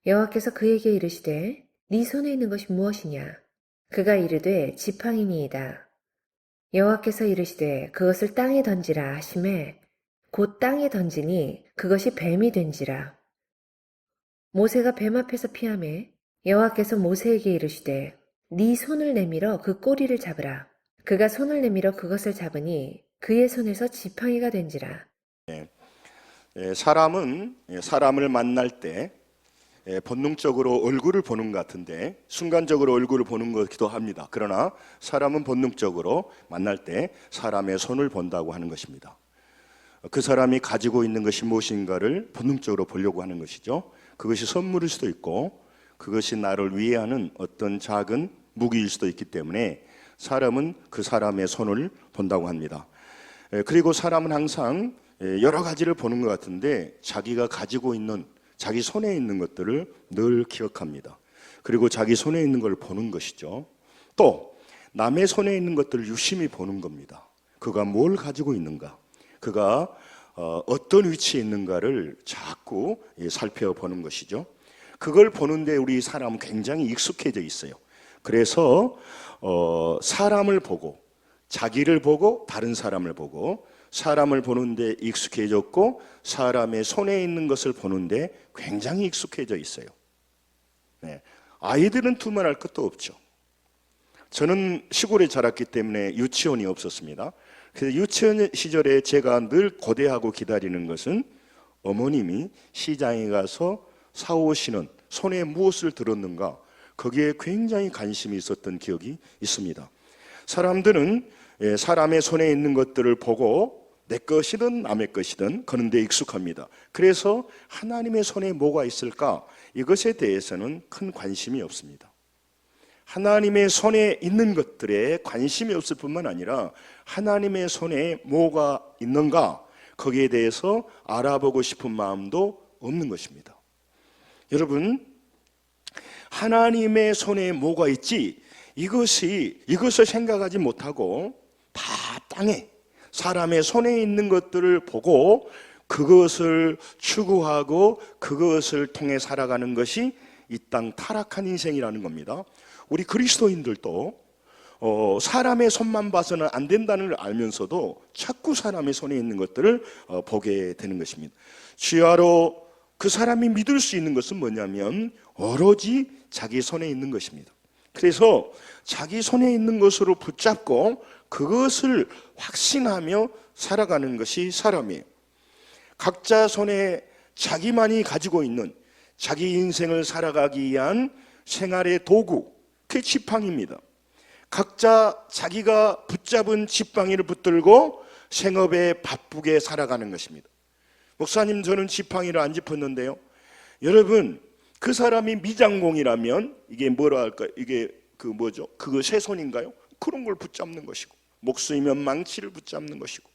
여호와께서 그에게 이르시되 네 손에 있는 것이 무엇이냐? 그가 이르되 지팡이니이다. 여호와께서 이르시되 그것을 땅에 던지라 하시매 곧 땅에 던지니 그것이 뱀이 된지라. 모세가 뱀 앞에서 피하매 여호와께서 모세에게 이르시되 네 손을 내밀어 그 꼬리를 잡으라. 그가 손을 내밀어 그것을 잡으니 그의 손에서 지팡이가 된지라. 사람은 사람을 만날 때 본능적으로 얼굴을 보는 것 같은데 순간적으로 얼굴을 보는 것기도 합니다. 그러나 사람은 본능적으로 만날 때 사람의 손을 본다고 하는 것입니다. 그 사람이 가지고 있는 것이 무엇인가를 본능적으로 보려고 하는 것이죠. 그것이 선물일 수도 있고 그것이 나를 위해하는 어떤 작은 무기일 수도 있기 때문에 사람은 그 사람의 손을 본다고 합니다. 그리고 사람은 항상 여러 가지를 보는 것 같은데 자기가 가지고 있는 자기 손에 있는 것들을 늘 기억합니다. 그리고 자기 손에 있는 걸 보는 것이죠. 또 남의 손에 있는 것들을 유심히 보는 겁니다. 그가 뭘 가지고 있는가, 그가 어떤 위치에 있는가를 자꾸 살펴보는 것이죠. 그걸 보는데 우리 사람은 굉장히 익숙해져 있어요. 그래서 사람을 보고 자기를 보고 다른 사람을 보고 사람을 보는데 익숙해졌고 사람의 손에 있는 것을 보는데 굉장히 익숙해져 있어요. 아이들은 두말할 것도 없죠. 저는 시골에 자랐기 때문에 유치원이 없었습니다. 그래서 유치원 시절에 제가 늘 고대하고 기다리는 것은 어머님이 시장에 가서 사오시는 손에 무엇을 들었는가, 거기에 굉장히 관심이 있었던 기억이 있습니다. 사람들은 사람의 손에 있는 것들을 보고 내 것이든 남의 것이든 그런데 익숙합니다. 그래서 하나님의 손에 뭐가 있을까? 이것에 대해서는 큰 관심이 없습니다. 하나님의 손에 있는 것들에 관심이 없을 뿐만 아니라 하나님의 손에 뭐가 있는가? 거기에 대해서 알아보고 싶은 마음도 없는 것입니다. 여러분, 하나님의 손에 뭐가 있지? 이것을 생각하지 못하고 다 땅에 사람의 손에 있는 것들을 보고 그것을 추구하고 그것을 통해 살아가는 것이 이 땅 타락한 인생이라는 겁니다. 우리 그리스도인들도 사람의 손만 봐서는 안 된다는 걸 알면서도 자꾸 사람의 손에 있는 것들을 보게 되는 것입니다. 주야로 그 사람이 믿을 수 있는 것은 뭐냐면 오로지 자기 손에 있는 것입니다. 그래서 자기 손에 있는 것으로 붙잡고 그것을 확신하며 살아가는 것이 사람이에요. 각자 손에 자기만이 가지고 있는 자기 인생을 살아가기 위한 생활의 도구, 그게 지팡이입니다. 각자 자기가 붙잡은 지팡이를 붙들고 생업에 바쁘게 살아가는 것입니다. 목사님, 저는 지팡이를 안 짚었는데요. 여러분, 그 사람이 미장공이라면 이게 뭐라 할까요? 이게 뭐죠? 그거 새 손인가요? 그런 걸 붙잡는 것이고, 목수이면 망치를 붙잡는 것이고,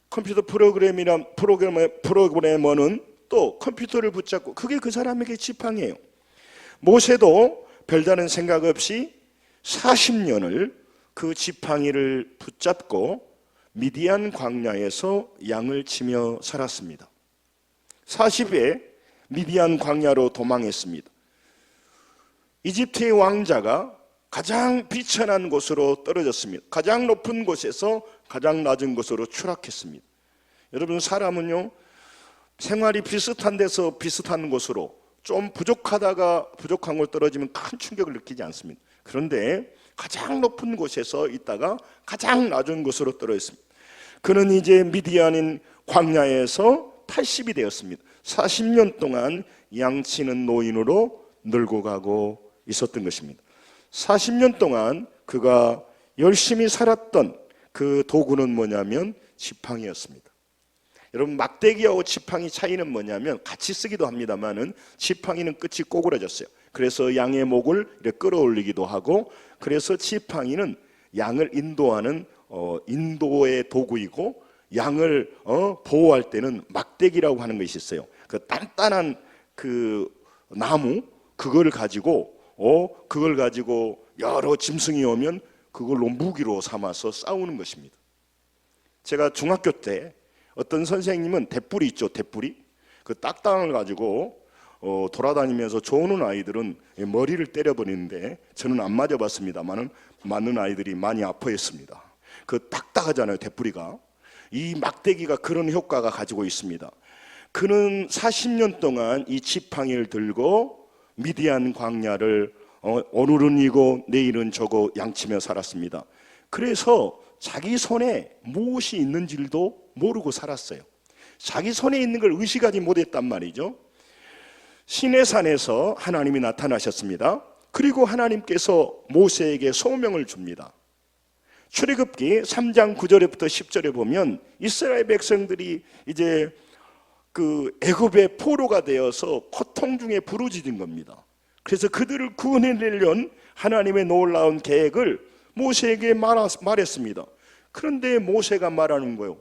컴퓨터 프로그래머는 또 컴퓨터를 붙잡고, 그게 그 사람에게 지팡이에요. 모세도 별다른 생각 없이 40년을 그 지팡이를 붙잡고 미디안 광야에서 양을 치며 살았습니다. 40에 미디안 광야로 도망했습니다. 이집트의 왕자가 가장 비천한 곳으로 떨어졌습니다. 가장 높은 곳에서 가장 낮은 곳으로 추락했습니다. 여러분, 사람은요, 생활이 비슷한 데서 비슷한 곳으로 좀 부족하다가 부족한 곳 떨어지면 큰 충격을 느끼지 않습니다. 그런데 가장 높은 곳에서 있다가 가장 낮은 곳으로 떨어졌습니다. 그는 이제 미디안인 광야에서 80이 되었습니다. 40년 동안 양치는 노인으로 늙어가고 있었던 것입니다. 40년 동안 그가 열심히 살았던 그 도구는 뭐냐면 지팡이였습니다. 여러분, 막대기하고 지팡이 차이는 뭐냐면 같이 쓰기도 합니다만은 지팡이는 끝이 꼬그라졌어요. 그래서 양의 목을 이렇게 끌어올리기도 하고, 그래서 지팡이는 양을 인도하는 인도의 도구이고, 양을 보호할 때는 막대기라고 하는 것이 있어요. 그 단단한 그 나무, 그걸 가지고 여러 짐승이 오면 그걸로 무기로 삼아서 싸우는 것입니다. 제가 중학교 때 어떤 선생님은 대뿌리 있죠, 대뿌리. 그 딱딱한 걸 가지고 돌아다니면서 조는 아이들은 머리를 때려버리는데 저는 안 맞아봤습니다만은 맞는 아이들이 많이 아파했습니다. 그 딱딱하잖아요, 대뿌리가. 이 막대기가 그런 효과가 가지고 있습니다. 그는 40년 동안 이 지팡이를 들고 미디안 광야를 오늘은 이고 내일은 저고 양치며 살았습니다. 그래서 자기 손에 무엇이 있는지도 모르고 살았어요. 자기 손에 있는 걸 의식하지 못했단 말이죠. 시내산에서 하나님이 나타나셨습니다. 그리고 하나님께서 모세에게 소명을 줍니다. 출애굽기 3장 9절부터 10절에 보면 이스라엘 백성들이 이제 그 애굽의 포로가 되어서 고통 중에 부르짖은 겁니다. 그래서 그들을 구원해내려는 하나님의 놀라운 계획을 모세에게 말했습니다. 그런데 모세가 말하는 거예요.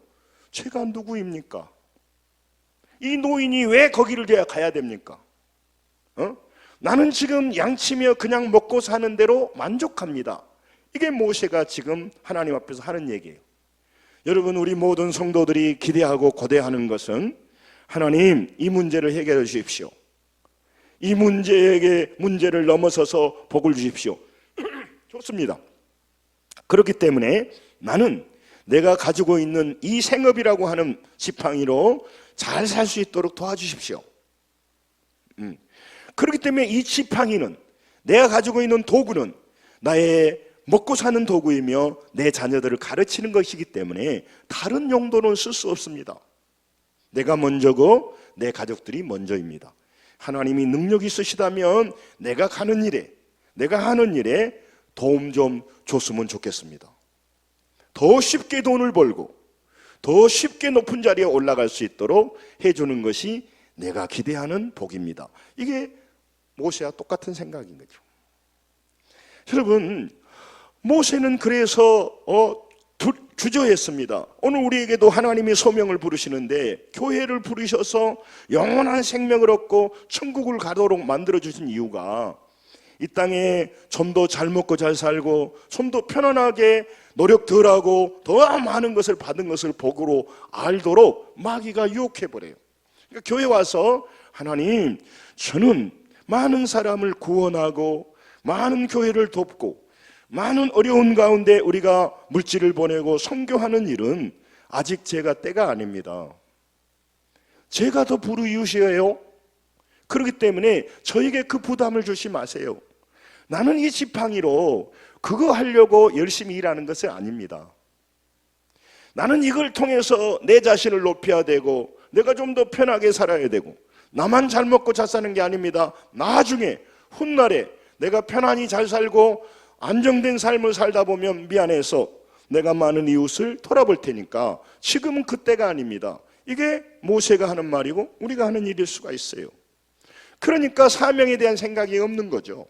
제가 누구입니까? 이 노인이 왜 거기를 가야 됩니까? 나는 지금 양치며 그냥 먹고 사는 대로 만족합니다. 이게 모세가 지금 하나님 앞에서 하는 얘기예요. 여러분, 우리 모든 성도들이 기대하고 고대하는 것은 하나님, 이 문제를 해결해 주십시오. 이 문제를 넘어서서 복을 주십시오. 좋습니다. 그렇기 때문에 나는 내가 가지고 있는 이 생업이라고 하는 지팡이로 잘 살 수 있도록 도와주십시오. 그렇기 때문에 이 지팡이는, 내가 가지고 있는 도구는 나의 먹고 사는 도구이며 내 자녀들을 가르치는 것이기 때문에 다른 용도는 쓸 수 없습니다. 내가 먼저고 내 가족들이 먼저입니다. 하나님이 능력 있으시다면 내가 가는 일에, 내가 하는 일에 도움 좀 줬으면 좋겠습니다. 더 쉽게 돈을 벌고 더 쉽게 높은 자리에 올라갈 수 있도록 해주는 것이 내가 기대하는 복입니다. 이게 모세와 똑같은 생각인 거죠. 여러분, 모세는 그래서 주저했습니다. 오늘 우리에게도 하나님이 소명을 부르시는데 교회를 부르셔서 영원한 생명을 얻고 천국을 가도록 만들어주신 이유가 이 땅에 좀 더 잘 먹고 잘 살고 좀 더 편안하게 노력 덜하고 더 많은 것을 받은 것을 복으로 알도록 마귀가 유혹해버려요. 그러니까 교회 와서 하나님, 저는 많은 사람을 구원하고 많은 교회를 돕고 많은 어려운 가운데 우리가 물질을 보내고 선교하는 일은 아직 제가 때가 아닙니다. 제가 더 불우이웃이에요. 그렇기 때문에 저에게 그 부담을 주지 마세요. 나는 이 지팡이로 그거 하려고 열심히 일하는 것은 아닙니다. 나는 이걸 통해서 내 자신을 높여야 되고 내가 좀 더 편하게 살아야 되고 나만 잘 먹고 잘 사는 게 아닙니다. 나중에 훗날에 내가 편안히 잘 살고 안정된 삶을 살다 보면 미안해서 내가 많은 이웃을 돌아볼 테니까 지금은 그때가 아닙니다. 이게 모세가 하는 말이고 우리가 하는 일일 수가 있어요. 그러니까 사명에 대한 생각이 없는 거죠.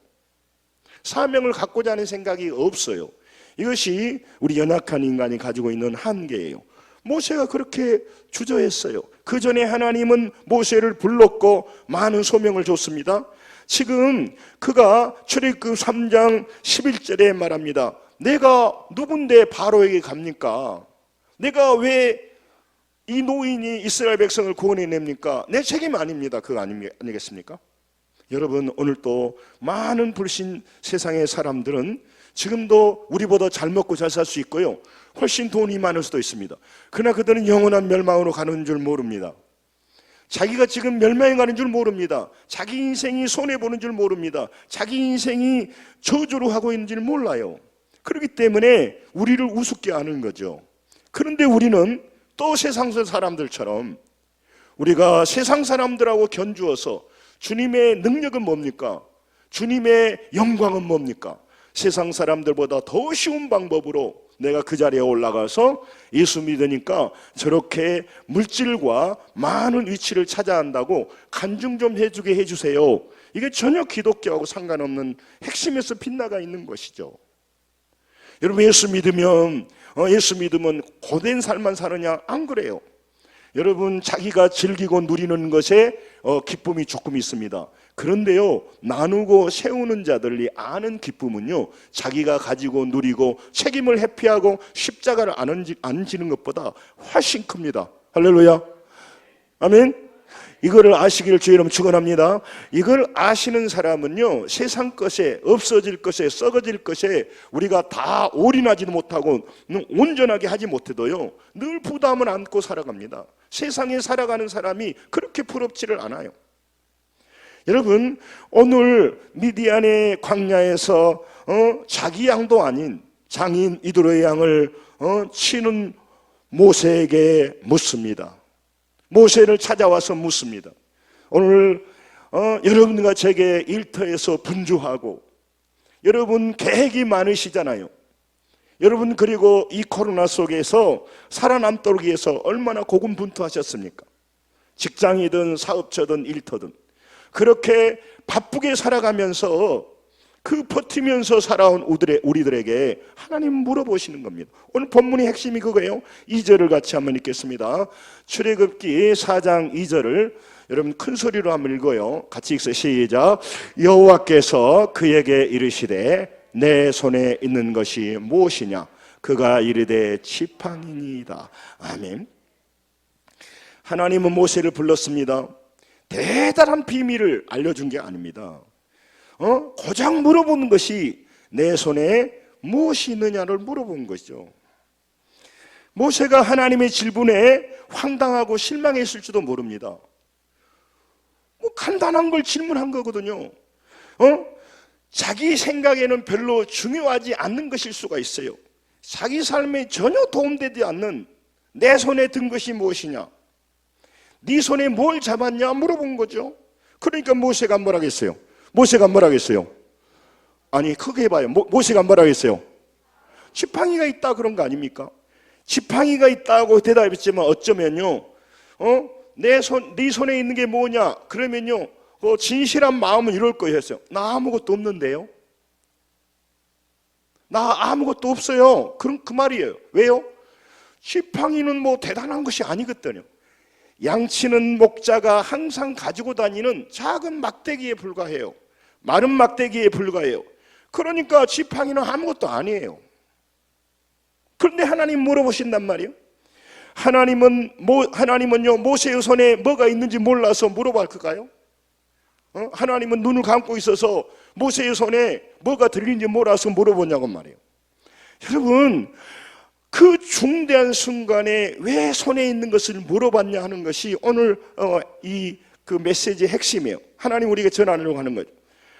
사명을 갖고자 하는 생각이 없어요. 이것이 우리 연약한 인간이 가지고 있는 한계예요. 모세가 그렇게 주저했어요. 그 전에 하나님은 모세를 불렀고 많은 소명을 줬습니다. 지금 그가 출애굽 3장 11절에 말합니다. 내가 누군데 바로에게 갑니까? 내가 왜 이 노인이 이스라엘 백성을 구원해냅니까? 내 책임 아닙니다. 그거 아니겠습니까? 여러분, 오늘 또 많은 불신 세상의 사람들은 지금도 우리보다 잘 먹고 잘 살 수 있고요, 훨씬 돈이 많을 수도 있습니다. 그러나 그들은 영원한 멸망으로 가는 줄 모릅니다. 자기가 지금 멸망에 가는 줄 모릅니다. 자기 인생이 손해보는 줄 모릅니다. 자기 인생이 저주로 하고 있는 줄 몰라요. 그렇기 때문에 우리를 우습게 하는 거죠. 그런데 우리는 또 세상 사람들처럼 우리가 세상 사람들하고 견주어서 주님의 능력은 뭡니까? 주님의 영광은 뭡니까? 세상 사람들보다 더 쉬운 방법으로 내가 그 자리에 올라가서 예수 믿으니까 저렇게 물질과 많은 위치를 찾아야 한다고 간증 좀 해주게 해주세요. 이게 전혀 기독교하고 상관없는 핵심에서 빗나가 있는 것이죠. 여러분, 예수 믿으면 고된 삶만 사느냐? 안 그래요. 여러분, 자기가 즐기고 누리는 것에 기쁨이 조금 있습니다. 그런데요, 나누고 세우는 자들이 아는 기쁨은요, 자기가 가지고 누리고 책임을 회피하고 십자가를 안 지는 것보다 훨씬 큽니다. 할렐루야, 아멘. 이거를 아시기를 주의 이름 축원합니다. 이걸 아시는 사람은요, 세상 것에, 없어질 것에, 썩어질 것에 우리가 다 올인하지도 못하고 온전하게 하지 못해도요, 늘 부담을 안고 살아갑니다. 세상에 살아가는 사람이 그렇게 부럽지를 않아요. 여러분, 오늘 미디안의 광야에서 자기 양도 아닌 장인 이드로의 양을 치는 모세에게 묻습니다. 모세를 찾아와서 묻습니다. 오늘 여러분과 제게 일터에서 분주하고, 여러분 계획이 많으시잖아요. 여러분, 그리고 이 코로나 속에서 살아남도록 위해서 얼마나 고군분투하셨습니까? 직장이든 사업처든 일터든 그렇게 바쁘게 살아가면서 그 버티면서 살아온 우리들에게 하나님 물어보시는 겁니다. 오늘 본문의 핵심이 그거예요. 2절을 같이 한번 읽겠습니다. 출애굽기 4장 2절을 여러분 큰 소리로 한번 읽어요. 같이 읽어요. 시작. 여호와께서 그에게 이르시되 내 손에 있는 것이 무엇이냐? 그가 이르되 지팡이니이다. 아멘. 하나님은 모세를 불렀습니다. 대단한 비밀을 알려준 게 아닙니다. 고작 물어보는 것이 내 손에 무엇이 있느냐를 물어본 것이죠. 모세가 하나님의 질문에 황당하고 실망했을지도 모릅니다. 간단한 걸 질문한 거거든요. 자기 생각에는 별로 중요하지 않는 것일 수가 있어요. 자기 삶에 전혀 도움되지 않는 내 손에 든 것이 무엇이냐? 네 손에 뭘 잡았냐 물어본 거죠. 그러니까 모세가 뭐라겠어요? 모세가 뭐라겠어요? 아니 크게 해봐요. 모세가 뭐라겠어요? 지팡이가 있다 그런 거 아닙니까? 지팡이가 있다고 대답했지만 어쩌면요, 네 손에 있는 게 뭐냐? 그러면요, 진실한 마음은 이럴 거였어요. 나 아무것도 없는데요. 나 아무것도 없어요. 그 말이에요. 왜요? 지팡이는 뭐 대단한 것이 아니거든요. 양치는 목자가 항상 가지고 다니는 작은 막대기에 불과해요. 마른 막대기에 불과해요. 그러니까 지팡이는 아무것도 아니에요. 그런데 하나님 물어보신단 말이에요. 하나님은요, 모세의 손에 뭐가 있는지 몰라서 물어볼까요? 하나님은 눈을 감고 있어서 모세의 손에 뭐가 들리는지 몰라서 물어보냐고 말이에요. 여러분, 그 중대한 순간에 왜 손에 있는 것을 물어봤냐 하는 것이 오늘 그 메시지의 핵심이에요. 하나님 우리에게 전하려고 하는 거죠.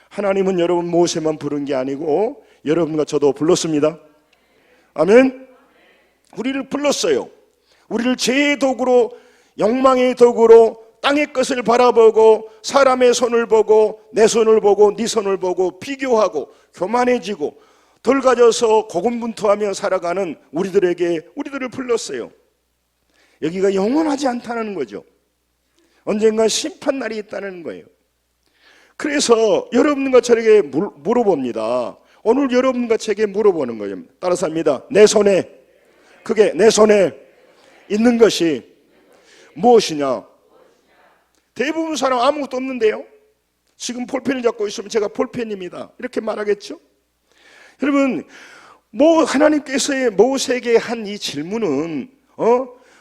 하나님은 여러분 모세만 부른 게 아니고 여러분과 저도 불렀습니다. 아멘. 우리를 불렀어요. 우리를 죄의 도구로, 욕망의 도구로 땅의 것을 바라보고 사람의 손을 보고 내 손을 보고 네 손을 보고 비교하고 교만해지고 덜 가져서 고군분투하며 살아가는 우리들을 불렀어요. 여기가 영원하지 않다는 거죠. 언젠가 심판날이 있다는 거예요. 그래서 여러분과 저에게 물어봅니다. 오늘 여러분과 제게 물어보는 거예요. 따라서 합니다. 내 손에 있는 것이 무엇이냐? 대부분 사람 아무것도 없는데요. 지금 볼펜을 잡고 있으면 제가 볼펜입니다. 이렇게 말하겠죠? 여러분, 하나님께서 모세에게 한 이 질문은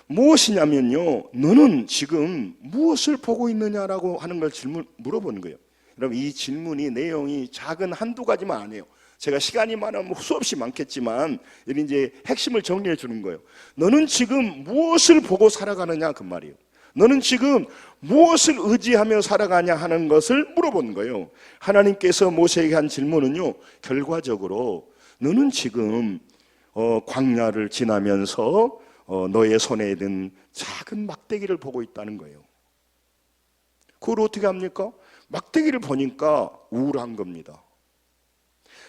무엇이냐면요, 너는 지금 무엇을 보고 있느냐라고 하는 걸 물어보는 거예요. 여러분, 이 질문이 내용이 작은 한두 가지만 아니에요. 제가 시간이 많으면 수없이 많겠지만 이제 핵심을 정리해 주는 거예요. 너는 지금 무엇을 보고 살아가느냐 그 말이에요. 너는 지금 무엇을 의지하며 살아가냐 하는 것을 물어보는 거예요. 하나님께서 모세에게 한 질문은요, 결과적으로 너는 지금 광야를 지나면서 너의 손에 든 작은 막대기를 보고 있다는 거예요. 그걸 어떻게 합니까? 막대기를 보니까 우울한 겁니다.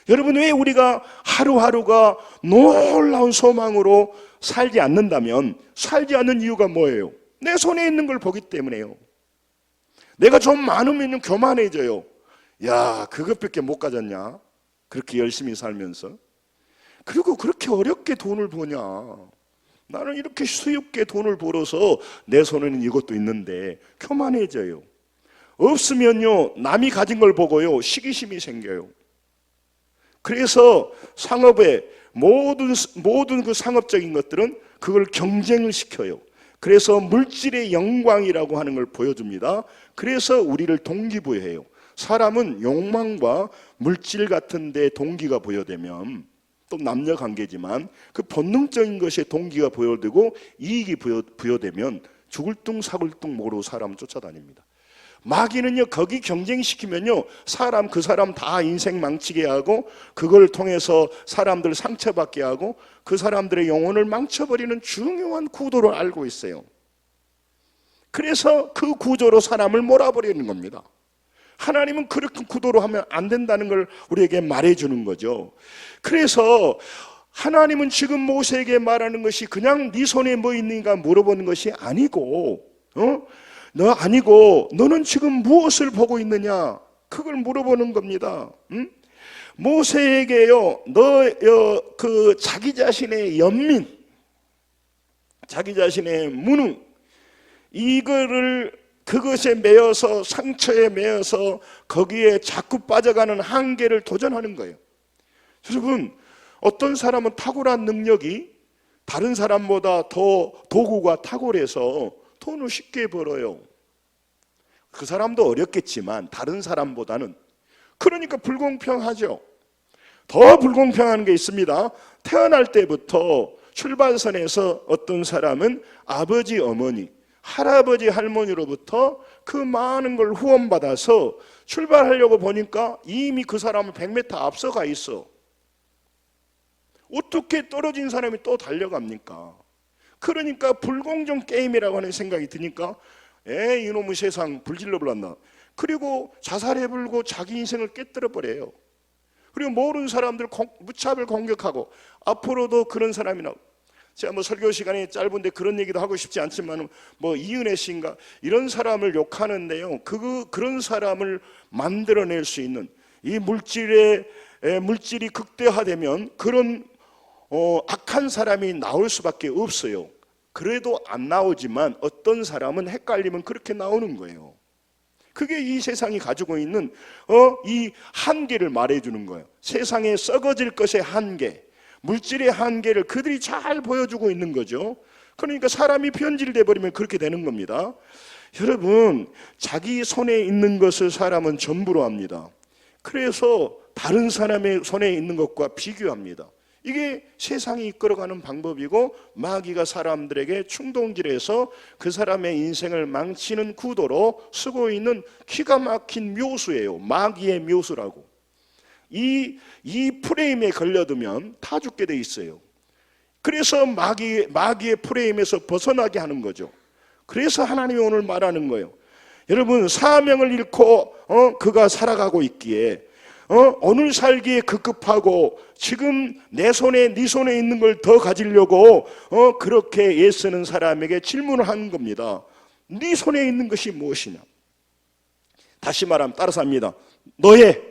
여러분, 왜 우리가 하루하루가 놀라운 소망으로 살지 않는다면, 살지 않는 이유가 뭐예요? 내 손에 있는 걸 보기 때문에요. 내가 좀 많으면 교만해져요. 야, 그것밖에 못 가졌냐? 그렇게 열심히 살면서. 그리고 그렇게 어렵게 돈을 버냐? 나는 이렇게 수입게 돈을 벌어서 내 손에는 이것도 있는데 교만해져요. 없으면요, 남이 가진 걸 보고요, 시기심이 생겨요. 그래서 상업의 모든 그 상업적인 것들은 그걸 경쟁을 시켜요. 그래서 물질의 영광이라고 하는 걸 보여줍니다. 그래서 우리를 동기부여해요. 사람은 욕망과 물질 같은 데 동기가 부여되면, 또 남녀 관계지만 그 본능적인 것에 동기가 부여되고 이익이 부여되면 죽을 둥 사글 둥 모르고 사람은 쫓아다닙니다. 마귀는요, 거기 경쟁시키면요, 그 사람 다 인생 망치게 하고, 그걸 통해서 사람들 상처받게 하고, 그 사람들의 영혼을 망쳐버리는 중요한 구도를 알고 있어요. 그래서 그 구조로 사람을 몰아버리는 겁니다. 하나님은 그렇게 구도로 하면 안 된다는 걸 우리에게 말해주는 거죠. 그래서 하나님은 지금 모세에게 말하는 것이 그냥 네 손에 뭐 있는가 물어보는 것이 아니고, 너는 지금 무엇을 보고 있느냐? 그걸 물어보는 겁니다. 모세에게요, 자기 자신의 연민, 자기 자신의 무능, 그것에 매여서, 상처에 매여서 거기에 자꾸 빠져가는 한계를 도전하는 거예요. 여러분, 어떤 사람은 탁월한 능력이 다른 사람보다 더 도구가 탁월해서 돈을 쉽게 벌어요. 그 사람도 어렵겠지만 다른 사람보다는. 그러니까 불공평하죠. 더 불공평한 게 있습니다. 태어날 때부터 출발선에서 어떤 사람은 아버지, 어머니, 할아버지, 할머니로부터 그 많은 걸 후원받아서 출발하려고 보니까 이미 그 사람은 100m 앞서가 있어. 어떻게 떨어진 사람이 또 달려갑니까? 그러니까 불공정 게임이라고 하는 생각이 드니까 이놈의 세상 불질러 버렸나. 그리고 자살해불고 자기 인생을 깨뜨려 버려요. 그리고 모르는 사람들 무차별 공격하고, 앞으로도 그런 사람이 나오고, 제가 설교 시간이 짧은데 그런 얘기도 하고 싶지 않지만 이은혜 씨인가 이런 사람을 욕하는데요, 그런 사람을 만들어낼 수 있는, 이 물질이 극대화되면 그런 악한 사람이 나올 수밖에 없어요. 그래도 안 나오지만 어떤 사람은 헷갈리면 그렇게 나오는 거예요. 그게 이 세상이 가지고 있는 이 한계를 말해주는 거예요. 세상에 썩어질 것의 한계, 물질의 한계를 그들이 잘 보여주고 있는 거죠. 그러니까 사람이 변질돼 버리면 그렇게 되는 겁니다. 여러분, 자기 손에 있는 것을 사람은 전부로 합니다. 그래서 다른 사람의 손에 있는 것과 비교합니다. 이게 세상이 이끌어가는 방법이고, 마귀가 사람들에게 충동질해서 그 사람의 인생을 망치는 구도로 쓰고 있는 기가 막힌 묘수예요. 마귀의 묘수라고. 이 프레임에 걸려두면 다 죽게 돼 있어요. 그래서 마귀의 프레임에서 벗어나게 하는 거죠. 그래서 하나님이 오늘 말하는 거예요. 여러분, 사명을 잃고 그가 살아가고 있기에, 오늘 살기에 급급하고 지금 내 손에 네 손에 있는 걸 더 가지려고 그렇게 애쓰는 사람에게 질문을 한 겁니다. 네 손에 있는 것이 무엇이냐? 다시 말하면 따라서 합니다. 너의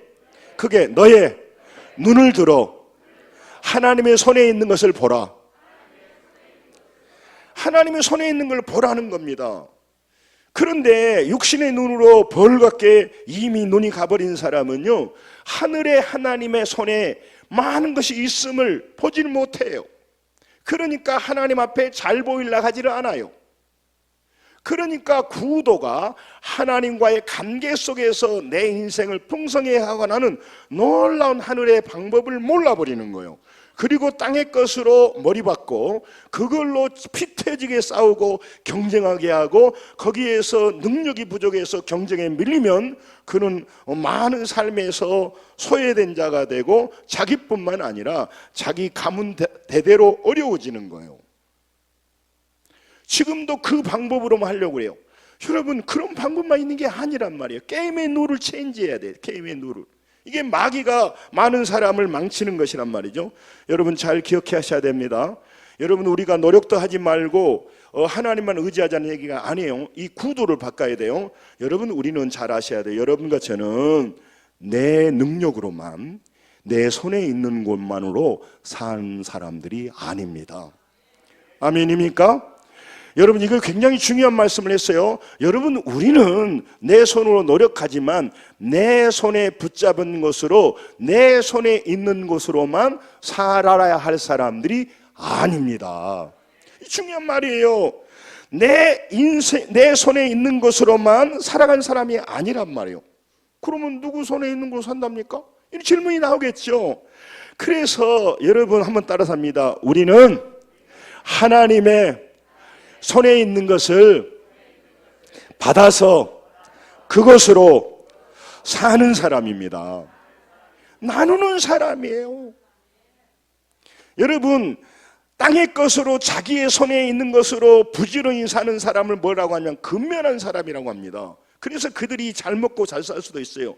눈을 들어 하나님의 손에 있는 것을 보라. 하나님의 손에 있는 걸 보라는 겁니다. 그런데 육신의 눈으로 벌겋게 이미 눈이 가버린 사람은요, 하늘의 하나님의 손에 많은 것이 있음을 보지를 못해요. 그러니까 하나님 앞에 잘 보이려 하지를 않아요. 그러니까 구도가 하나님과의 관계 속에서 내 인생을 풍성하게 하고 하는 놀라운 하늘의 방법을 몰라버리는 거예요. 그리고 땅의 것으로 머리박고 그걸로 피 터지게 싸우고 경쟁하게 하고, 거기에서 능력이 부족해서 경쟁에 밀리면 그는 많은 삶에서 소외된 자가 되고 자기뿐만 아니라 자기 가문 대대로 어려워지는 거예요. 지금도 그 방법으로만 하려고 해요. 여러분, 그런 방법만 있는 게 아니란 말이에요. 게임의 룰을 체인지해야 돼요. 게임의 룰을. 이게 마귀가 많은 사람을 망치는 것이란 말이죠. 여러분, 잘 기억하셔야 됩니다. 여러분, 우리가 노력도 하지 말고 하나님만 의지하자는 얘기가 아니에요. 이 구도를 바꿔야 돼요. 여러분, 우리는 잘 아셔야 돼요. 여러분과 저는 내 능력으로만, 내 손에 있는 것만으로 산 사람들이 아닙니다. 아멘입니까? 여러분, 이거 굉장히 중요한 말씀을 했어요. 여러분, 우리는 내 손으로 노력하지만 내 손에 붙잡은 것으로, 내 손에 있는 것으로만 살아야 할 사람들이 아닙니다. 중요한 말이에요. 내 인생, 내 손에 있는 것으로만 살아간 사람이 아니란 말이에요. 그러면 누구 손에 있는 걸로 산답니까? 이 질문이 나오겠죠. 그래서 여러분 한번 따라서 합니다. 우리는 하나님의 손에 있는 것을 받아서 그것으로 사는 사람입니다. 나누는 사람이에요. 여러분, 땅의 것으로 자기의 손에 있는 것으로 부지런히 사는 사람을 뭐라고 하면 근면한 사람이라고 합니다. 그래서 그들이 잘 먹고 잘 살 수도 있어요.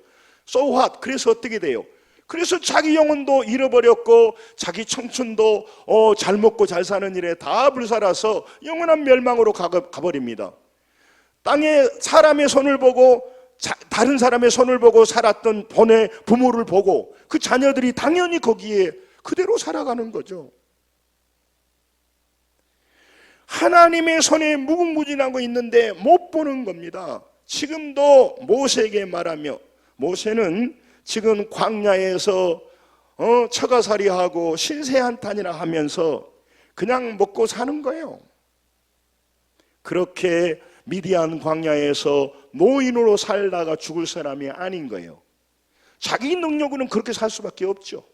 So what? 그래서 어떻게 돼요? 그래서 자기 영혼도 잃어버렸고 자기 청춘도 잘 먹고 잘 사는 일에 다 불살아서 영원한 멸망으로 가버립니다. 땅에 사람의 손을 보고 다른 사람의 손을 보고 살았던 본의 부모를 보고 그 자녀들이 당연히 거기에 그대로 살아가는 거죠. 하나님의 손에 무궁무진한 거 있는데 못 보는 겁니다. 지금도 모세에게 말하며, 모세는 지금 광야에서 처가살이하고 신세한탄이나 하면서 그냥 먹고 사는 거예요. 그렇게 미디안 광야에서 노인으로 살다가 죽을 사람이 아닌 거예요. 자기 능력으로는 그렇게 살 수밖에 없죠.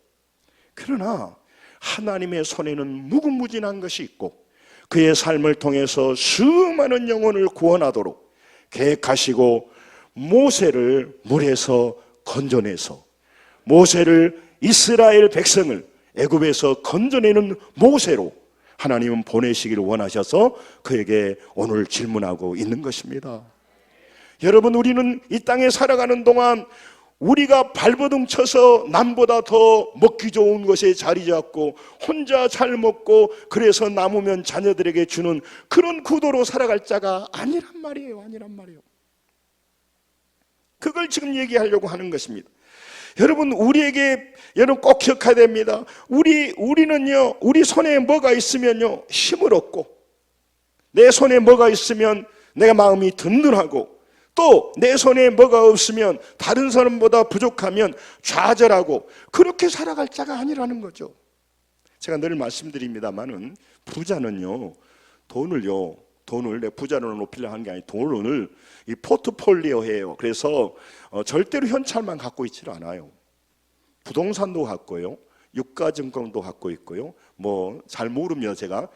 그러나 하나님의 손에는 무궁무진한 것이 있고 그의 삶을 통해서 수많은 영혼을 구원하도록 계획하시고 모세를 물에서 건져내서 모세를 이스라엘 백성을 애굽에서 건져내는 모세로 하나님은 보내시기를 원하셔서 그에게 오늘 질문하고 있는 것입니다. 여러분, 우리는 이 땅에 살아가는 동안 우리가 발버둥 쳐서 남보다 더 먹기 좋은 것에 자리 잡고 혼자 잘 먹고 그래서 남으면 자녀들에게 주는 그런 구도로 살아갈 자가 아니란 말이에요. 그걸 지금 얘기하려고 하는 것입니다. 여러분, 여러분 꼭 기억해야 됩니다. 우리는요, 우리 손에 뭐가 있으면요, 힘을 얻고, 내 손에 뭐가 있으면 내가 마음이 든든하고, 또 내 손에 뭐가 없으면 다른 사람보다 부족하면 좌절하고, 그렇게 살아갈 자가 아니라는 거죠. 제가 늘 말씀드립니다만은 부자는요, 돈을 내 부자로 높이려 하는 게 아니고 돈을 이 포트폴리오예요. 그래서 절대로 현찰만 갖고 있지를 않아요. 부동산도 갖고요, 유가증권도 갖고 있고요. 뭐 잘 모르면 제가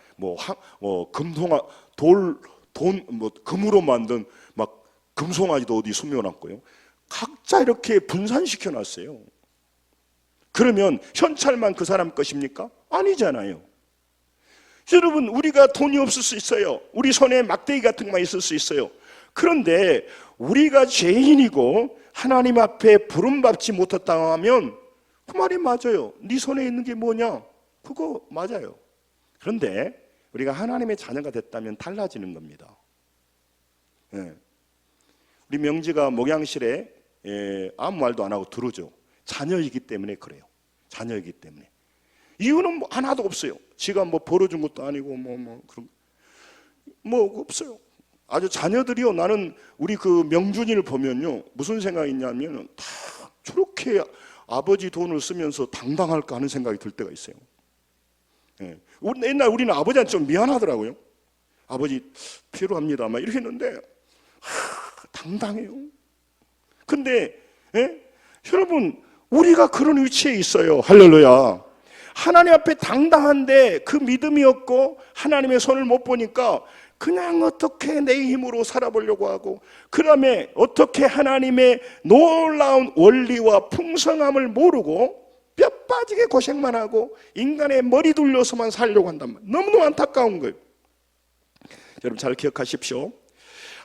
금으로 만든 막 금송아지도 어디 숨겨놨고요. 각자 이렇게 분산시켜 놨어요. 그러면 현찰만 그 사람 것입니까? 아니잖아요. 여러분, 우리가 돈이 없을 수 있어요. 우리 손에 막대기 같은 것만 있을 수 있어요. 그런데 우리가 죄인이고 하나님 앞에 부름받지 못했다 하면 그 말이 맞아요. 네 손에 있는 게 뭐냐? 그거 맞아요. 그런데 우리가 하나님의 자녀가 됐다면 달라지는 겁니다. 우리 명지가 목양실에 아무 말도 안 하고 들어오죠. 자녀이기 때문에 그래요. 자녀이기 때문에. 이유는 뭐 하나도 없어요. 지가 뭐 벌어준 것도 아니고 그런 없어요. 아주 자녀들이요. 나는 우리 그 명준이를 보면요, 무슨 생각이 있냐면 다 저렇게 아버지 돈을 쓰면서 당당할까 하는 생각이 들 때가 있어요. 옛날 우리는 아버지한테 좀 미안하더라고요. 아버지 필요합니다 막 이렇게 했는데 당당해요. 근데 여러분, 우리가 그런 위치에 있어요. 할렐루야. 하나님 앞에 당당한데 그 믿음이 없고 하나님의 손을 못 보니까 그냥 어떻게 내 힘으로 살아보려고 하고, 그 다음에 어떻게 하나님의 놀라운 원리와 풍성함을 모르고 뼈 빠지게 고생만 하고 인간의 머리 둘러서만 살려고 한단 말이에요. 너무너무 안타까운 거예요. 여러분 잘 기억하십시오.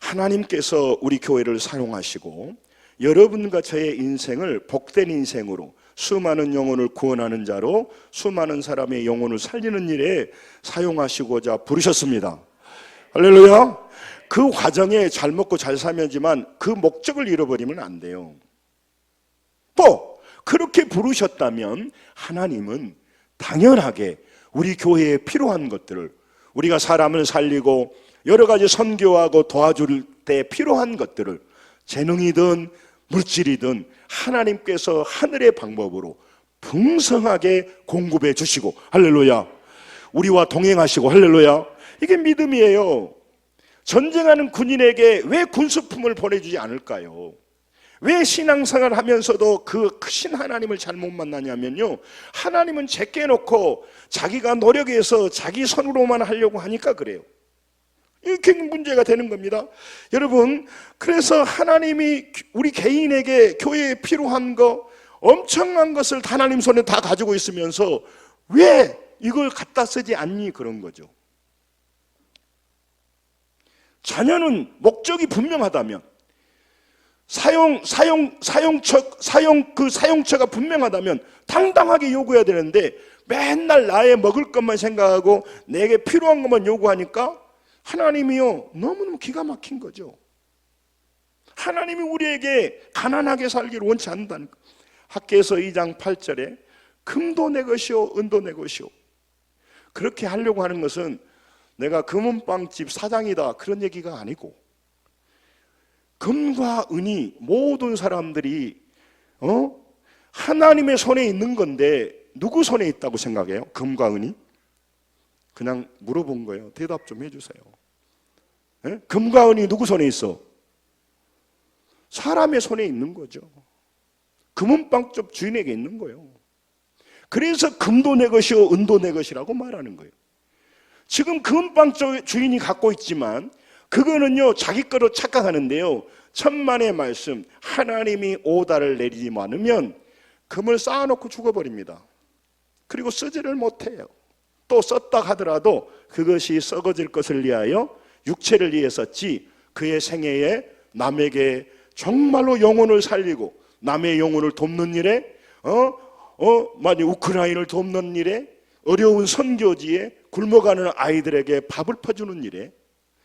하나님께서 우리 교회를 사용하시고 여러분과 저의 인생을 복된 인생으로, 수많은 영혼을 구원하는 자로 수많은 사람의 영혼을 살리는 일에 사용하시고자 부르셨습니다. 할렐루야. 그 과정에 잘 먹고 잘 살면지만 그 목적을 잃어버리면 안 돼요. 또 그렇게 부르셨다면 하나님은 당연하게 우리 교회에 필요한 것들을, 우리가 사람을 살리고 여러 가지 선교하고 도와줄 때 필요한 것들을 재능이든 물질이든 하나님께서 하늘의 방법으로 풍성하게 공급해 주시고, 할렐루야, 우리와 동행하시고, 할렐루야, 이게 믿음이에요. 전쟁하는 군인에게 왜 군수품을 보내주지 않을까요? 왜 신앙생활을 하면서도 그 크신 하나님을 잘못 만나냐면요, 하나님은 제껴 놓고 자기가 노력해서 자기 손으로만 하려고 하니까 그래요. 이게 문제가 되는 겁니다. 여러분, 그래서 하나님이 우리 개인에게 교회에 필요한 거, 엄청난 것을 하나님 손에 다 가지고 있으면서 왜 이걸 갖다 쓰지 않니? 그런 거죠. 자녀는 목적이 분명하다면, 사용처가 분명하다면 당당하게 요구해야 되는데, 맨날 나의 먹을 것만 생각하고 내게 필요한 것만 요구하니까 하나님이요, 너무너무 기가 막힌 거죠. 하나님이 우리에게 가난하게 살기를 원치 않는다는 거. 학개서 2장 8절에 금도 내 것이요 은도 내 것이요, 그렇게 하려고 하는 것은 내가 금은방집 사장이다 그런 얘기가 아니고, 금과 은이 모든 사람들이 하나님의 손에 있는 건데 누구 손에 있다고 생각해요? 금과 은이? 그냥 물어본 거예요. 대답 좀 해주세요. 네? 금과 은이 누구 손에 있어? 사람의 손에 있는 거죠. 금은방집 주인에게 있는 거예요. 그래서 금도 내 것이요 은도 내 것이라고 말하는 거예요. 지금 금은방집 주인이 갖고 있지만 그거는요 자기 거로 착각하는데요, 천만의 말씀, 하나님이 오다를 내리지 않으면 금을 쌓아놓고 죽어버립니다. 그리고 쓰지를 못해요. 또 썼다 하더라도 그것이 썩어질 것을 위하여 육체를 위해 썼지, 그의 생애에 남에게 정말로 영혼을 살리고 남의 영혼을 돕는 일에 만약 우크라이나를 돕는 일에, 어려운 선교지에 굶어가는 아이들에게 밥을 퍼주는 일에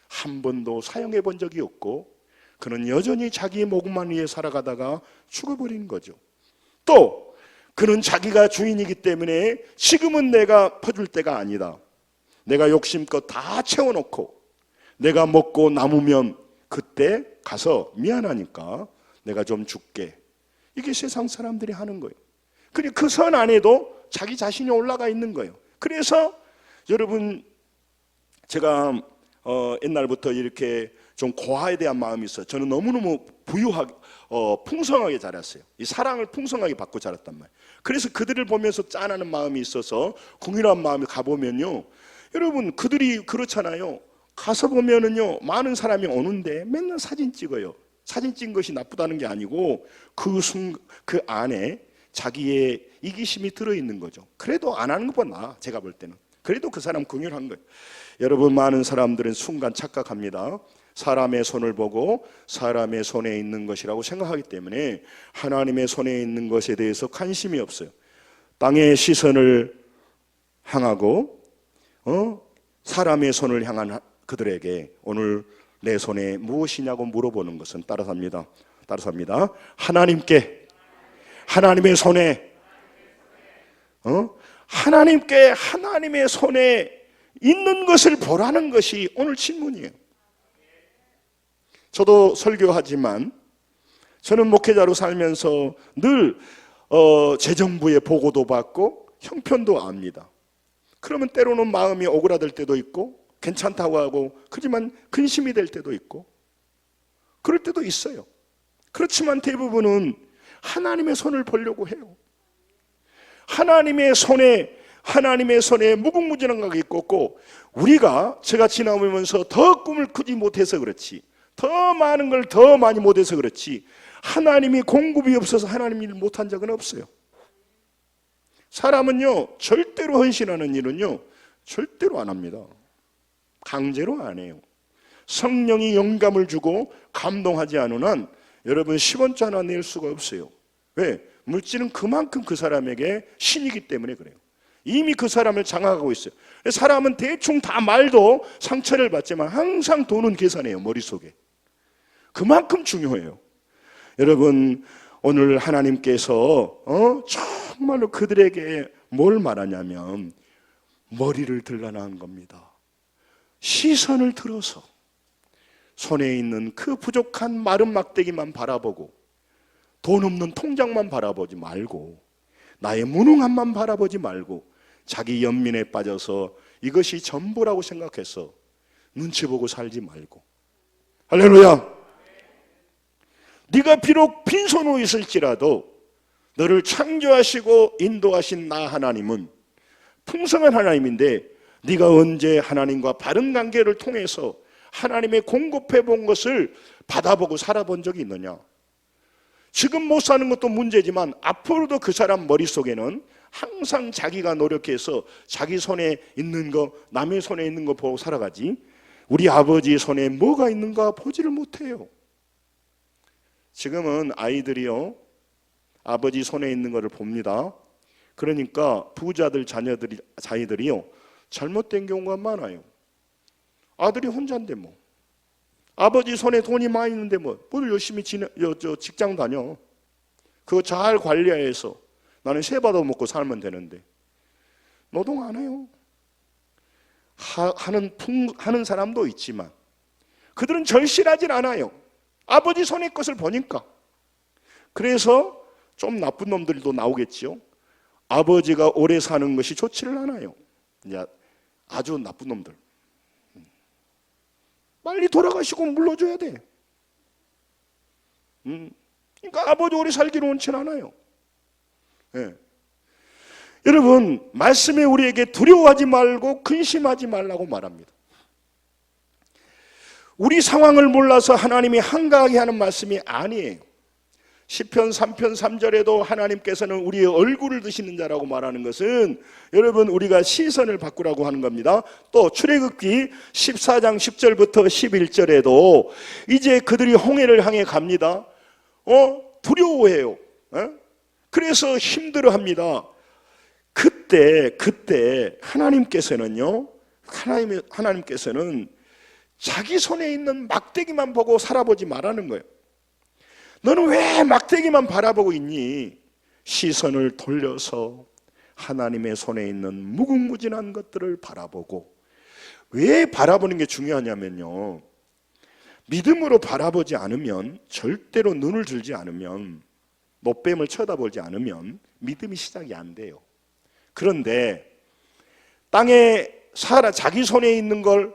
한 번도 사용해 본 적이 없고, 그는 여전히 자기 목만 위해 살아가다가 죽어버린 거죠. 또 그는 자기가 주인이기 때문에 지금은 내가 퍼줄 때가 아니다, 내가 욕심껏 다 채워놓고 내가 먹고 남으면 그때 가서 미안하니까 내가 좀 줄게, 이게 세상 사람들이 하는 거예요. 그리고 그 선 안에도 자기 자신이 올라가 있는 거예요. 그래서 여러분, 제가 옛날부터 이렇게 좀 고아에 대한 마음이 있어요. 저는 너무너무 부유하게 풍성하게 자랐어요. 이 사랑을 풍성하게 받고 자랐단 말이에요. 그래서 그들을 보면서 짠하는 마음이 있어서 궁일한 마음이 가보면요, 여러분 그들이 그렇잖아요. 가서 보면은요 많은 사람이 오는데 맨날 사진 찍어요. 사진 찍은 것이 나쁘다는 게 아니고 그 안에 자기의 이기심이 들어있는 거죠. 그래도 안 하는 것보다 나아, 제가 볼 때는. 그래도 그 사람 긍휼한 거예요. 여러분, 많은 사람들은 순간 착각합니다. 사람의 손을 보고 사람의 손에 있는 것이라고 생각하기 때문에 하나님의 손에 있는 것에 대해서 관심이 없어요. 땅의 시선을 향하고 사람의 손을 향한 그들에게 오늘 내 손에 무엇이냐고 물어보는 것은 따라삽니다. 하나님께, 하나님의 손에 하나님의 손에 있는 것을 보라는 것이 오늘 질문이에요. 저도 설교하지만 저는 목회자로 살면서 늘 재정부의 보고도 받고 형편도 압니다. 그러면 때로는 마음이 오그라들 때도 있고 괜찮다고 하고, 그렇지만 근심이 될 때도 있고 그럴 때도 있어요. 그렇지만 대부분은 하나님의 손을 보려고 해요. 하나님의 손에 무궁무진한 게 있고, 제가 지나오면서 더 꿈을 크지 못해서 그렇지, 더 많은 걸 더 많이 못해서 그렇지, 하나님이 공급이 없어서 하나님 일을 못한 적은 없어요. 사람은요 절대로 헌신하는 일은요 절대로 안 합니다. 강제로 안 해요. 성령이 영감을 주고 감동하지 않은 한 여러분 10원짜리 하나 낼 수가 없어요. 왜? 물질은 그만큼 그 사람에게 신이기 때문에 그래요. 이미 그 사람을 장악하고 있어요. 사람은 대충 다 말도 상처를 받지만 항상 돈은 계산해요, 머릿속에. 그만큼 중요해요. 여러분, 오늘 하나님께서 정말로 그들에게 뭘 말하냐면 머리를 들라는 겁니다. 시선을 들어서 손에 있는 그 부족한 마른 막대기만 바라보고 돈 없는 통장만 바라보지 말고 나의 무능함만 바라보지 말고 자기 연민에 빠져서 이것이 전부라고 생각해서 눈치 보고 살지 말고 할렐루야. 네가 비록 빈손으로 있을지라도 너를 창조하시고 인도하신 나 하나님은 풍성한 하나님인데, 네가 언제 하나님과 바른 관계를 통해서 하나님의 공급해 본 것을 받아보고 살아본 적이 있느냐? 지금 못 사는 것도 문제지만 앞으로도 그 사람 머릿속에는 항상 자기가 노력해서 자기 손에 있는 거, 남의 손에 있는 거 보고 살아가지, 우리 아버지 손에 뭐가 있는가 보지를 못해요. 지금은 아이들이요, 아버지 손에 있는 거를 봅니다. 그러니까 부자들 자녀들이요, 잘못된 경우가 많아요. 아들이 혼자인데 뭐, 아버지 손에 돈이 많이 있는데 뭘 열심히 직장 다녀. 그거 잘 관리해서 나는 세 받아 먹고 살면 되는데 노동 안 해요. 하는 사람도 있지만 그들은 절실하진 않아요. 아버지 손의 것을 보니까. 그래서 좀 나쁜 놈들도 나오겠지요. 아버지가 오래 사는 것이 좋지를 않아요. 이제 아주 나쁜 놈들. 빨리 돌아가시고 물러줘야 돼. 그러니까 아버지 오래 살기를 원치 않아요. 네. 여러분, 말씀에 우리에게 두려워하지 말고 근심하지 말라고 말합니다. 우리 상황을 몰라서 하나님이 한가하게 하는 말씀이 아니에요. 시편 3편 3절에도 하나님께서는 우리의 얼굴을 드시는 자라고 말하는 것은 여러분 우리가 시선을 바꾸라고 하는 겁니다. 또 출애굽기 14장 10절부터 11절에도 이제 그들이 홍해를 향해 갑니다. 두려워해요. 그래서 힘들어합니다. 그때 하나님께서는요, 하나님께서는 자기 손에 있는 막대기만 보고 살아보지 말라는 거예요. 너는 왜 막대기만 바라보고 있니? 시선을 돌려서 하나님의 손에 있는 무궁무진한 것들을 바라보고. 왜 바라보는 게 중요하냐면요, 믿음으로 바라보지 않으면, 절대로 눈을 들지 않으면, 노뱀을 쳐다보지 않으면 믿음이 시작이 안 돼요. 그런데 땅에 자기 손에 있는 걸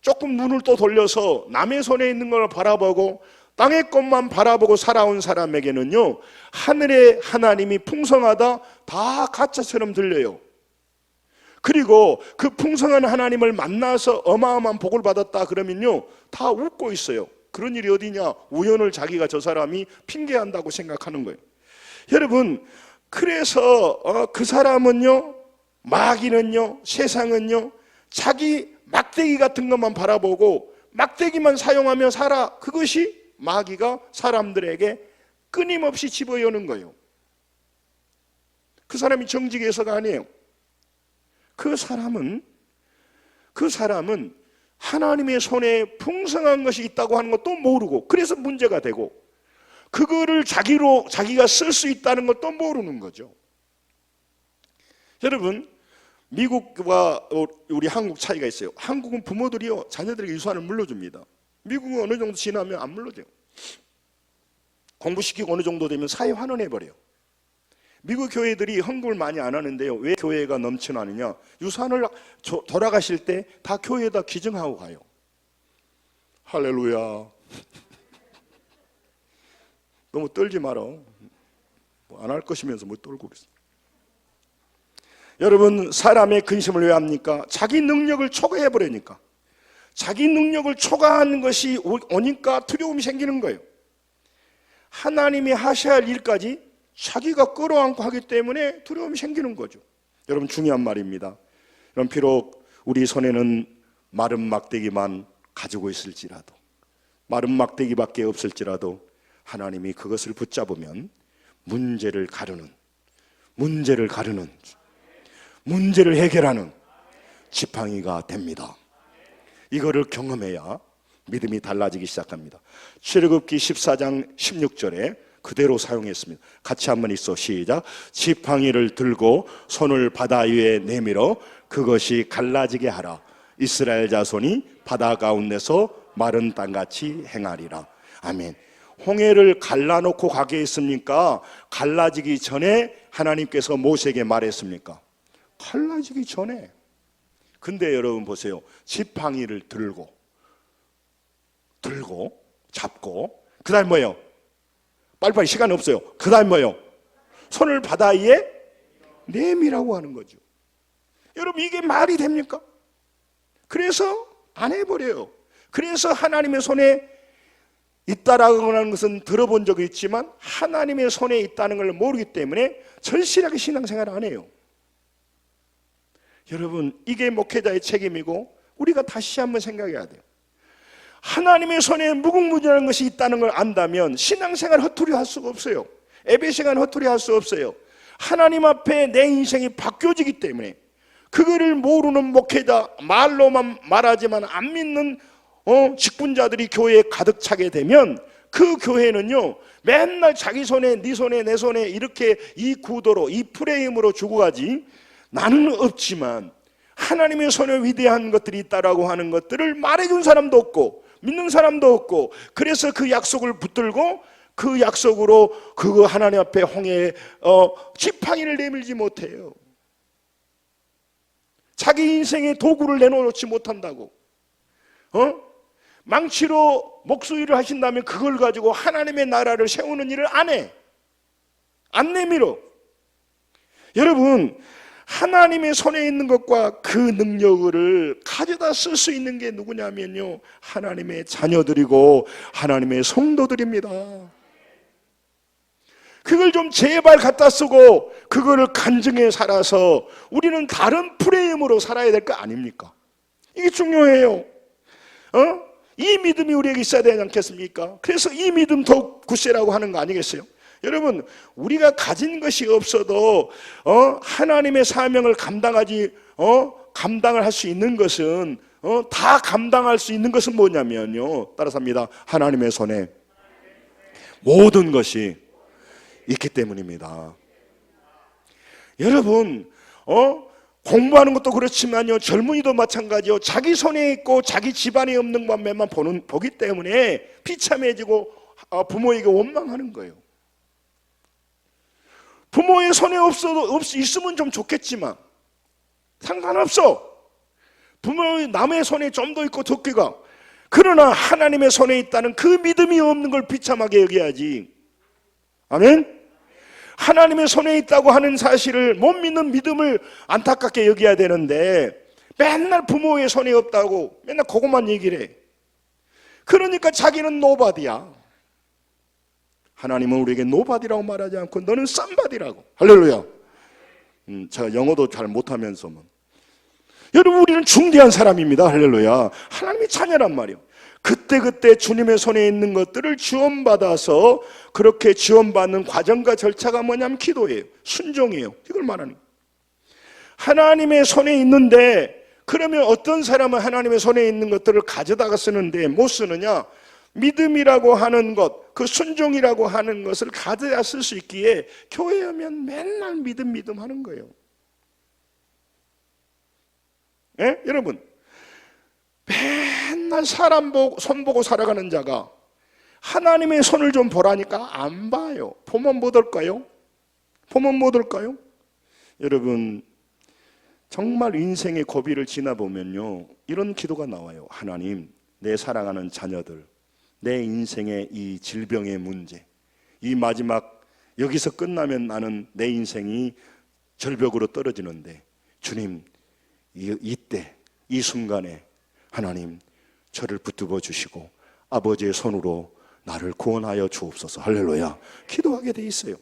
조금 눈을 또 돌려서 남의 손에 있는 걸 바라보고 땅의 것만 바라보고 살아온 사람에게는요, 하늘의 하나님이 풍성하다 다 가짜처럼 들려요. 그리고 그 풍성한 하나님을 만나서 어마어마한 복을 받았다 그러면요, 다 웃고 있어요. 그런 일이 어디냐? 우연을 자기가 저 사람이 핑계한다고 생각하는 거예요. 여러분, 그래서 그 사람은요, 마귀는요, 세상은요, 자기 막대기 같은 것만 바라보고 막대기만 사용하며 살아. 그것이 마귀가 사람들에게 끊임없이 집어여는 거예요. 그 사람이 정직해서가 아니에요. 그 사람은 하나님의 손에 풍성한 것이 있다고 하는 것도 모르고, 그래서 문제가 되고, 그거를 자기가 쓸 수 있다는 것도 모르는 거죠. 여러분, 미국과 우리 한국 차이가 있어요. 한국은 부모들이요, 자녀들에게 유산을 물려줍니다. 미국은 어느 정도 지나면 안 물려줘요. 공부시키고 어느 정도 되면 사회 환원해버려요. 미국 교회들이 헌금을 많이 안 하는데요, 왜 교회가 넘쳐나느냐? 유산을 돌아가실 때 다 교회에다 기증하고 가요. 할렐루야. 너무 떨지 마라. 안 할 것이면서 뭐 떨고 그랬어. 여러분, 사람의 근심을 왜 합니까? 자기 능력을 초과해버리니까. 자기 능력을 초과하는 것이 오니까 두려움이 생기는 거예요. 하나님이 하셔야 할 일까지 자기가 끌어안고 하기 때문에 두려움이 생기는 거죠. 여러분, 중요한 말입니다. 여러분, 비록 우리 손에는 마른 막대기만 가지고 있을지라도, 마른 막대기밖에 없을지라도 하나님이 그것을 붙잡으면 문제를 해결하는 지팡이가 됩니다. 이거를 경험해야 믿음이 달라지기 시작합니다. 출애굽기 14장 16절에 그대로 사용했습니다. 같이 한번 읽어 시작. 지팡이를 들고 손을 바다 위에 내밀어 그것이 갈라지게 하라. 이스라엘 자손이 바다 가운데서 마른 땅같이 행하리라. 아멘. 홍해를 갈라놓고 가게 했습니까? 갈라지기 전에 하나님께서 모세에게 말했습니까? 갈라지기 전에. 근데 여러분 보세요. 지팡이를 들고 들고 잡고, 그 다음 뭐예요? 빨리빨리 시간 없어요. 그 다음 뭐예요? 손을 바다에 내미라고 하는 거죠. 여러분, 이게 말이 됩니까? 그래서 안 해버려요. 그래서 하나님의 손에 있다라고 하는 것은 들어본 적이 있지만 하나님의 손에 있다는 걸 모르기 때문에 절실하게 신앙생활을 안 해요. 여러분, 이게 목회자의 책임이고 우리가 다시 한번 생각해야 돼요. 하나님의 손에 무궁무진한 것이 있다는 걸 안다면 신앙생활 허투루 할 수가 없어요. 예배 시간 허투루 할 수 없어요. 하나님 앞에 내 인생이 바뀌어지기 때문에. 그거를 모르는 목회자, 말로만 말하지만 안 믿는 직분자들이 교회에 가득 차게 되면 그 교회는요, 맨날 자기 손에, 네 손에, 내 손에 이렇게 이 구도로, 이 프레임으로 죽어가지, 나는 없지만 하나님의 손에 위대한 것들이 있다라고 하는 것들을 말해준 사람도 없고 믿는 사람도 없고, 그래서 그 약속을 붙들고 그 약속으로 그거 하나님 앞에 홍해에 지팡이를 내밀지 못해요. 자기 인생의 도구를 내놓지 못한다고. 망치로 목수일을 하신다면 그걸 가지고 하나님의 나라를 세우는 일을 안 해. 안 내밀어. 여러분, 하나님의 손에 있는 것과 그 능력을 가져다 쓸 수 있는 게 누구냐면요, 하나님의 자녀들이고 하나님의 성도들입니다. 그걸 좀 제발 갖다 쓰고 그거를 간증해 살아서 우리는 다른 프레임으로 살아야 될 거 아닙니까? 이게 중요해요. 이 믿음이 우리에게 있어야 되지 않겠습니까? 그래서 이 믿음 더욱 굳세라고 하는 거 아니겠어요? 여러분, 우리가 가진 것이 없어도 하나님의 사명을 감당을 할 수 있는 것은 다 감당할 수 있는 것은 뭐냐면요, 따라서 합니다. 하나님의 손에 모든 것이 있기 때문입니다. 여러분, 공부하는 것도 그렇지만요, 젊은이도 마찬가지요. 자기 손에 있고 자기 집안에 없는 것만 보기 때문에 비참해지고 부모에게 원망하는 거예요. 부모의 손에 있으면 좀 좋겠지만 상관없어. 부모의 남의 손에 좀 더 있고 덕기가, 그러나 하나님의 손에 있다는 그 믿음이 없는 걸 비참하게 여겨야지. 아멘? 하나님의 손에 있다고 하는 사실을 못 믿는 믿음을 안타깝게 여겨야 되는데 맨날 부모의 손에 없다고 맨날 그것만 얘기를 해. 그러니까 자기는 노바디야. 하나님은 우리에게 노바디라고 말하지 않고 너는 쌈바디라고. 할렐루야. 제가 영어도 잘 못하면서만, 여러분, 우리는 중대한 사람입니다. 할렐루야. 하나님의 자녀란 말이에요. 그때그때 주님의 손에 있는 것들을 지원받아서, 그렇게 지원받는 과정과 절차가 뭐냐면 기도예요. 순종이에요. 이걸 말하는 거예요. 하나님의 손에 있는데, 그러면 어떤 사람은 하나님의 손에 있는 것들을 가져다가 쓰는데 못 쓰느냐? 믿음이라고 하는 것, 그 순종이라고 하는 것을 가져다 쓸 수 있기에 교회에 오면 맨날 믿음 하는 거예요. 예? 여러분, 맨날 사람 손 보고 살아가는 자가 하나님의 손을 좀 보라니까 안 봐요. 보면 못 올까요? 보면 못 올까요? 여러분, 정말 인생의 고비를 지나보면요, 이런 기도가 나와요. 하나님, 내 사랑하는 자녀들, 내 인생의 이 질병의 문제, 이 마지막, 여기서 끝나면 나는 내 인생이 절벽으로 떨어지는데, 주님, 이때 이 순간에 하나님 저를 붙들어 주시고 아버지의 손으로 나를 구원하여 주옵소서. 할렐루야. 기도하게 돼 있어요.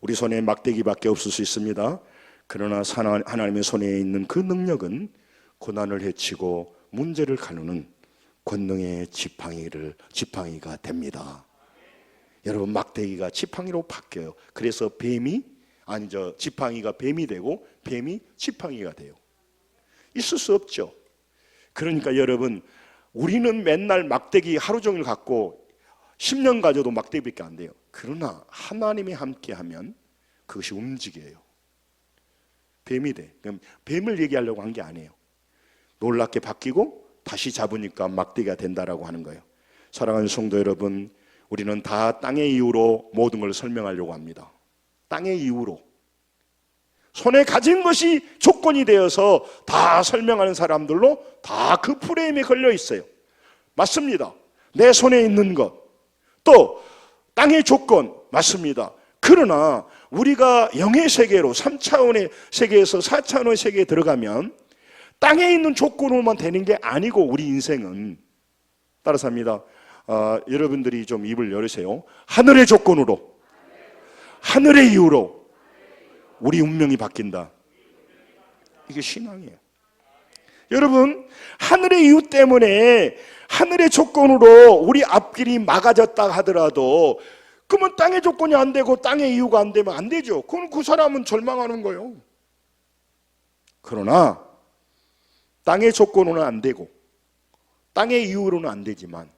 우리 손에 막대기밖에 없을 수 있습니다. 그러나 하나님의 손에 있는 그 능력은 고난을 헤치고 문제를 가누는 권능의 지팡이가 됩니다. 여러분, 막대기가 지팡이로 바뀌어요. 그래서 지팡이가 뱀이 되고 뱀이 지팡이가 돼요. 있을 수 없죠. 그러니까 여러분, 우리는 맨날 막대기 하루 종일 갖고 10년 가져도 막대기밖에 안 돼요. 그러나 하나님이 함께하면 그것이 움직여요. 뱀이 돼. 그럼 뱀을 얘기하려고 한 게 아니에요. 놀랍게 바뀌고 다시 잡으니까 막대기가 된다라고 하는 거예요. 사랑하는 성도 여러분, 우리는 다 땅의 이유로 모든 걸 설명하려고 합니다. 땅의 이유로. 손에 가진 것이 조건이 되어서 다 설명하는 사람들로 다 그 프레임에 걸려 있어요. 맞습니다. 내 손에 있는 것, 또 땅의 조건 맞습니다. 그러나 우리가 영의 세계로 3차원의 세계에서 4차원의 세계에 들어가면 땅에 있는 조건으로만 되는 게 아니고, 우리 인생은 따라서 합니다. 여러분들이 좀 입을 열으세요. 하늘의 조건으로, 하늘의 이유로 우리 운명이 바뀐다. 이게 신앙이에요. 여러분, 하늘의 이유 때문에, 하늘의 조건으로 우리 앞길이 막아졌다 하더라도, 그러면 땅의 조건이 안 되고 땅의 이유가 안 되면 안 되죠. 그럼 그 사람은 절망하는 거예요. 그러나 땅의 조건으로는 안 되고 땅의 이유로는 안 되지만,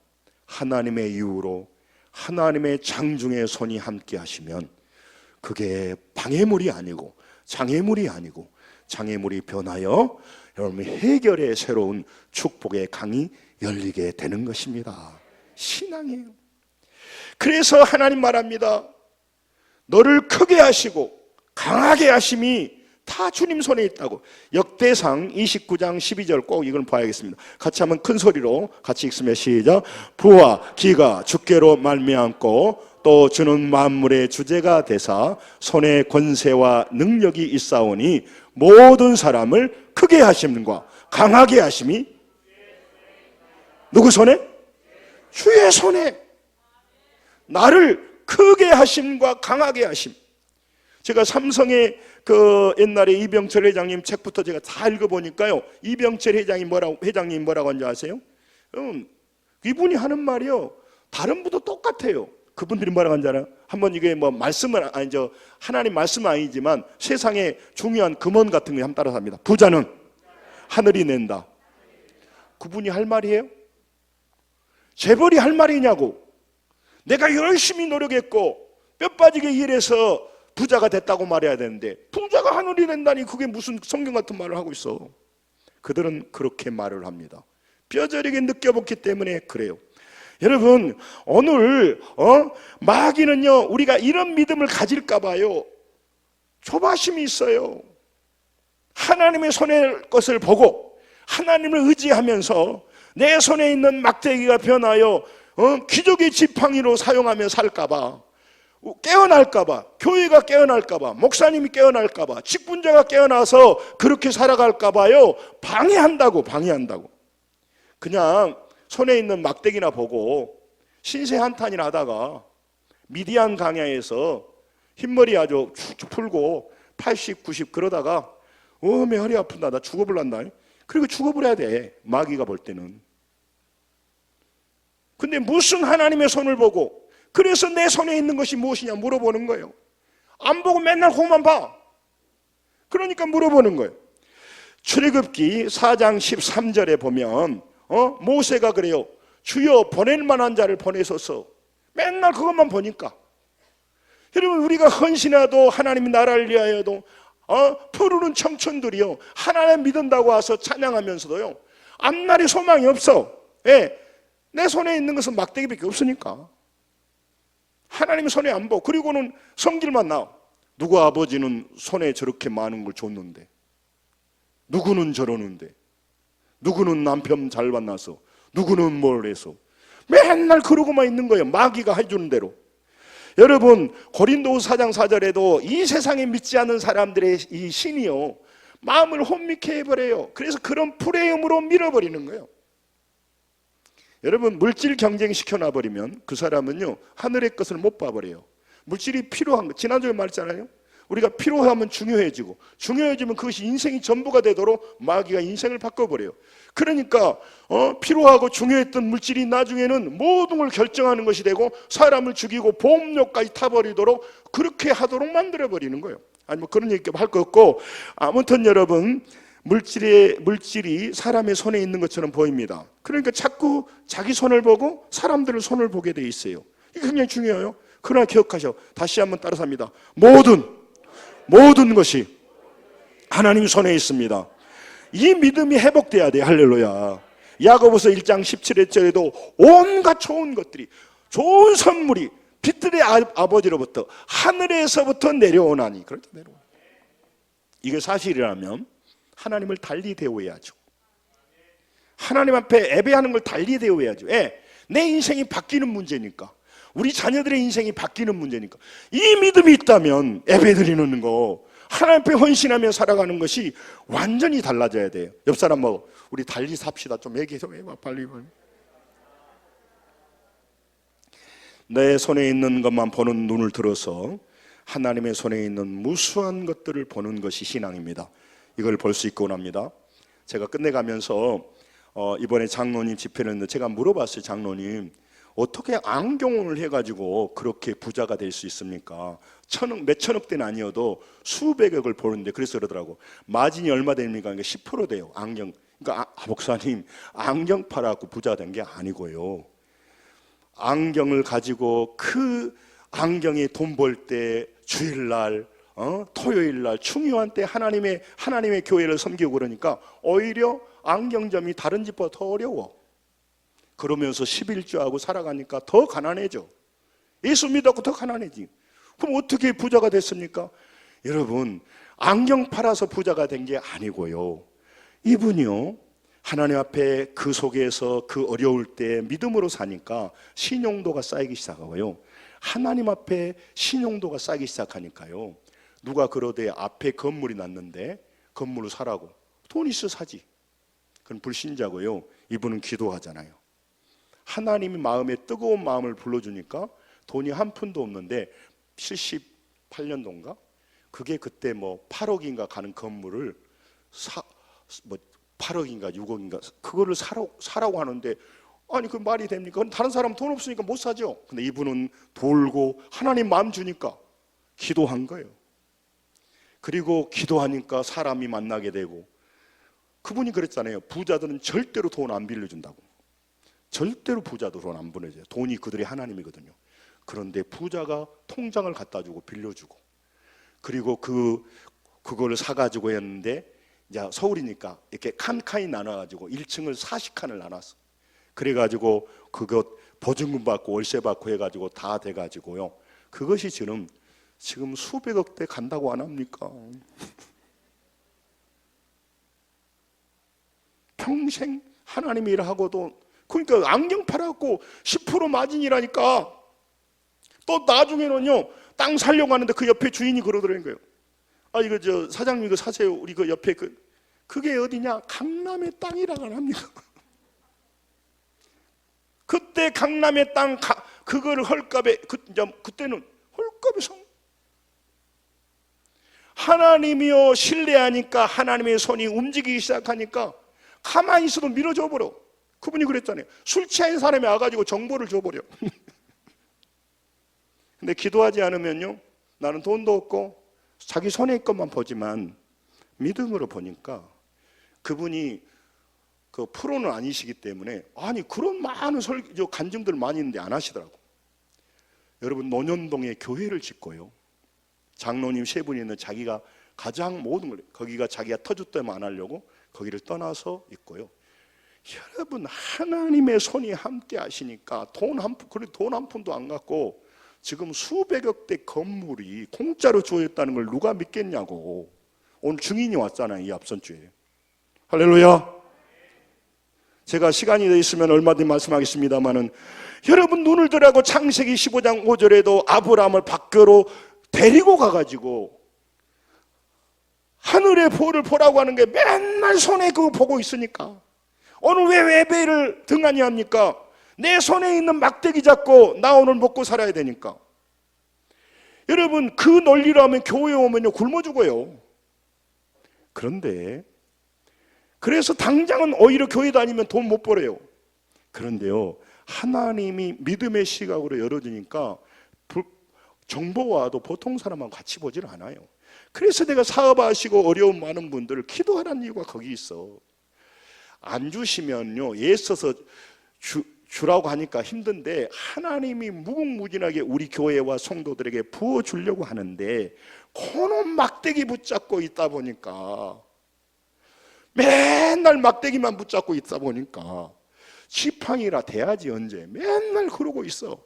하나님의 이유로, 하나님의 장중의 손이 함께 하시면 그게 방해물이 아니고 장애물이 아니고, 장애물이 변하여 여러분 해결의 새로운 축복의 강이 열리게 되는 것입니다. 신앙이에요. 그래서 하나님 말합니다. 너를 크게 하시고 강하게 하심이 다 주님 손에 있다고. 역대상 29장 12절 꼭 이걸 봐야겠습니다. 같이 한번 큰 소리로 같이 읽으면 시작. 부와 기가 주께로 말미암고 또 주는 만물의 주제가 되사 손에 권세와 능력이 있사오니 모든 사람을 크게 하심과 강하게 하심이 누구 손에? 주의 손에. 나를 크게 하심과 강하게 하심. 제가 삼성의 그 옛날에 이병철 회장님 책부터 제가 다 읽어보니까요, 이병철 회장님 뭐라고 한지 아세요? 이분이 하는 말이요, 다른 분도 똑같아요. 그분들이 뭐라고 한지 알아요? 한번 이게 뭐 말씀은 아니죠, 하나님 말씀은 아니지만 세상에 중요한 금원 같은 거 한번 따라서 합니다. 부자는 하늘이 낸다. 그분이 할 말이에요? 재벌이 할 말이냐고. 내가 열심히 노력했고 뼈 빠지게 일해서 부자가 됐다고 말해야 되는데, 부자가 하늘이 낸다니 그게 무슨 성경 같은 말을 하고 있어. 그들은 그렇게 말을 합니다. 뼈저리게 느껴봤기 때문에 그래요. 여러분, 오늘 마귀는요, 우리가 이런 믿음을 가질까 봐요, 조바심이 있어요. 하나님의 손의 것을 보고 하나님을 의지하면서 내 손에 있는 막대기가 변하여 기적의 지팡이로 사용하며 살까봐, 깨어날까봐, 교회가 깨어날까봐, 목사님이 깨어날까봐, 직분자가 깨어나서 그렇게 살아갈까봐요, 방해한다고. 그냥 손에 있는 막대기나 보고 신세 한탄이나 하다가 미디안 강야에서 흰머리 아주 축축 풀고 80, 90 그러다가 내 허리 아픈다, 나 죽어버린다. 그리고 죽어버려야 돼, 마귀가 볼 때는. 근데 무슨 하나님의 손을 보고, 그래서 내 손에 있는 것이 무엇이냐 물어보는 거예요. 안 보고 맨날 그것만 봐. 그러니까 물어보는 거예요. 출애굽기 4장 13절에 보면 모세가 그래요. 주여 보낼 만한 자를 보내소서. 맨날 그것만 보니까. 여러분, 우리가 헌신해도 하나님이 나라를 위하여도 푸르는 청춘들이요, 하나님 믿는다고 와서 찬양하면서도요, 앞날에 소망이 없어. 예, 내 손에 있는 것은 막대기밖에 없으니까 하나님 손에 안 보고, 그리고는 성질만 나와. 누구 아버지는 손에 저렇게 많은 걸 줬는데, 누구는 저러는데, 누구는 남편 잘 만나서, 누구는 뭘 해서, 맨날 그러고만 있는 거예요, 마귀가 해주는 대로. 여러분, 고린도후서 4장 4절에도 이 세상에 믿지 않는 사람들의 이 신이요, 마음을 혼미케 해버려요. 그래서 그런 불의음으로 밀어버리는 거예요. 여러분, 물질 경쟁 시켜놔버리면 그 사람은요, 하늘의 것을 못 봐버려요. 물질이 필요한 거, 지난주에 말했잖아요. 우리가 필요하면 중요해지고, 중요해지면 그것이 인생이 전부가 되도록 마귀가 인생을 바꿔버려요. 그러니까 필요하고 중요했던 물질이 나중에는 모든 걸 결정하는 것이 되고, 사람을 죽이고 보험료까지 타버리도록 그렇게 하도록 만들어버리는 거예요. 아니 뭐 그런 얘기 할 거 없고, 아무튼 여러분, 물질이 사람의 손에 있는 것처럼 보입니다. 그러니까 자꾸 자기 손을 보고 사람들의 손을 보게 돼 있어요. 이게 굉장히 중요해요. 그러나 기억하셔. 다시 한번 따라서 합니다. 모든 것이 하나님 손에 있습니다. 이 믿음이 회복돼야 돼요. 할렐루야. 야고보서 1장 17절에도 온갖 좋은 것들이, 좋은 선물이 빛들의 아버지로부터 하늘에서부터 내려오나니, 그렇게 내려오나. 이게 사실이라면 하나님을 달리 대우해야죠. 하나님 앞에 예배하는 걸 달리 대우해야죠. 내 인생이 바뀌는 문제니까, 우리 자녀들의 인생이 바뀌는 문제니까, 이 믿음이 있다면 예배 드리는 거, 하나님 앞에 헌신하며 살아가는 것이 완전히 달라져야 돼요. 옆 사람하고 우리 달리 삽시다. 좀 얘기 좀 해봐 빨리. 내 손에 있는 것만 보는 눈을 들어서 하나님의 손에 있는 무수한 것들을 보는 것이 신앙입니다. 이걸 볼 수 있고 합니다. 제가 끝내가면서 이번에 장로님 집회를 했는데 제가 물어봤어요. 장로님, 어떻게 안경을 해가지고 그렇게 부자가 될 수 있습니까? 몇 천억 대는 아니어도 수백억을 버는데, 그래서 그러더라고. 마진이 얼마 됩니까? 그러니까 10% 돼요. 안경. 그러니까 목사님, 안경 팔아갖고 부자 된 게 아니고요. 안경을 가지고 그 안경이 돈 벌 때 주일날, 토요일날 중요한 때 하나님의 교회를 섬기고 그러니까 오히려 안경점이 다른 집보다 더 어려워. 그러면서 11조하고 살아가니까 더 가난해져. 예수 믿었고 더 가난해지. 그럼 어떻게 부자가 됐습니까? 여러분, 안경 팔아서 부자가 된 게 아니고요. 이분이요, 하나님 앞에 그 속에서 그 어려울 때 믿음으로 사니까 신용도가 쌓이기 시작하고요. 하나님 앞에 신용도가 쌓이기 시작하니까요. 누가 그러되 앞에 건물이 났는데 건물을 사라고. 돈 있어 사지. 그건 불신자고요. 이분은 기도하잖아요. 하나님이 마음에 뜨거운 마음을 불러주니까 돈이 한 푼도 없는데 78년도인가? 그게 그때 뭐 8억인가 가는 건물을 8억인가 6억인가 그거를 사라고 하는데, 아니 그 말이 됩니까? 그럼 다른 사람은 돈 없으니까 못 사죠. 근데 이분은 돌고 하나님 마음 주니까 기도한 거예요. 그리고 기도하니까 사람이 만나게 되고, 그분이 그랬잖아요. 부자들은 절대로 돈 안 빌려준다고. 절대로 부자도 돈 안 보내줘요. 돈이 그들의 하나님이거든요. 그런데 부자가 통장을 갖다 주고 빌려주고, 그리고 그걸 사가지고 했는데, 이제 서울이니까 이렇게 칸칸이 나눠가지고 1층을 40칸을 나눴어. 그래가지고 그것 보증금 받고 월세 받고 해가지고 다 돼가지고요. 그것이 지금 수백억 대 간다고 안 합니까? 평생 하나님 일하고도, 그러니까 안경 팔아갖고 10% 마진이라니까. 또 나중에는요, 땅 살려고 하는데 그 옆에 주인이 그러더라는 거예요. 아, 이거 사장님 이거 사세요. 우리 그 옆에 그게 어디냐? 강남의 땅이라고 안 합니까? 그때 강남의 땅 그거를 헐값에 그때는 헐값에 산. 하나님이요 신뢰하니까 하나님의 손이 움직이기 시작하니까 가만히 있어도 밀어줘 버려. 그분이 그랬잖아요. 술 취한 사람이 와가지고 정보를 줘버려. 근데 기도하지 않으면요, 나는 돈도 없고 자기 손에 것만 보지만 믿음으로 보니까 그분이 그 프로는 아니시기 때문에, 아니 그런 많은 간증들 많이 있는데 안 하시더라고. 여러분, 논현동에 교회를 짓고요, 장로님 세 분이 있는 자기가 가장 모든 걸, 거기가 자기가 터줏대면 안 하려고 거기를 떠나서 있고요. 여러분, 하나님의 손이 함께 하시니까 돈 한 푼도 안 갖고 지금 수백억 대 건물이 공짜로 주어졌다는 걸 누가 믿겠냐고. 오늘 증인이 왔잖아요, 이 앞선 주에. 할렐루야. 제가 시간이 돼 있으면 얼마든지 말씀하겠습니다만은, 여러분 눈을 들라고 창세기 15장 5절에도 아브라함을 밖으로 데리고 가가지고 하늘의 보를 보라고 하는 게 맨날 손에 그거 보고 있으니까 오늘 왜 예배를 등한히 합니까? 내 손에 있는 막대기 잡고 나 오늘 먹고 살아야 되니까. 여러분, 그 논리로 하면 교회에 오면요 굶어 죽어요. 그런데 그래서 당장은 오히려 교회 다니면 돈 못 벌어요. 그런데요, 하나님이 믿음의 시각으로 열어주니까 정보와도 보통 사람하고 같이 보질 않아요. 그래서 내가 사업하시고 어려움 많은 분들을 기도하라는 이유가 거기 있어. 안 주시면요, 애써서 주라고 하니까 힘든데 하나님이 무궁무진하게 우리 교회와 성도들에게 부어주려고 하는데 그놈 막대기 붙잡고 있다 보니까, 맨날 막대기만 붙잡고 있다 보니까 지팡이라 돼야지 언제, 맨날 그러고 있어.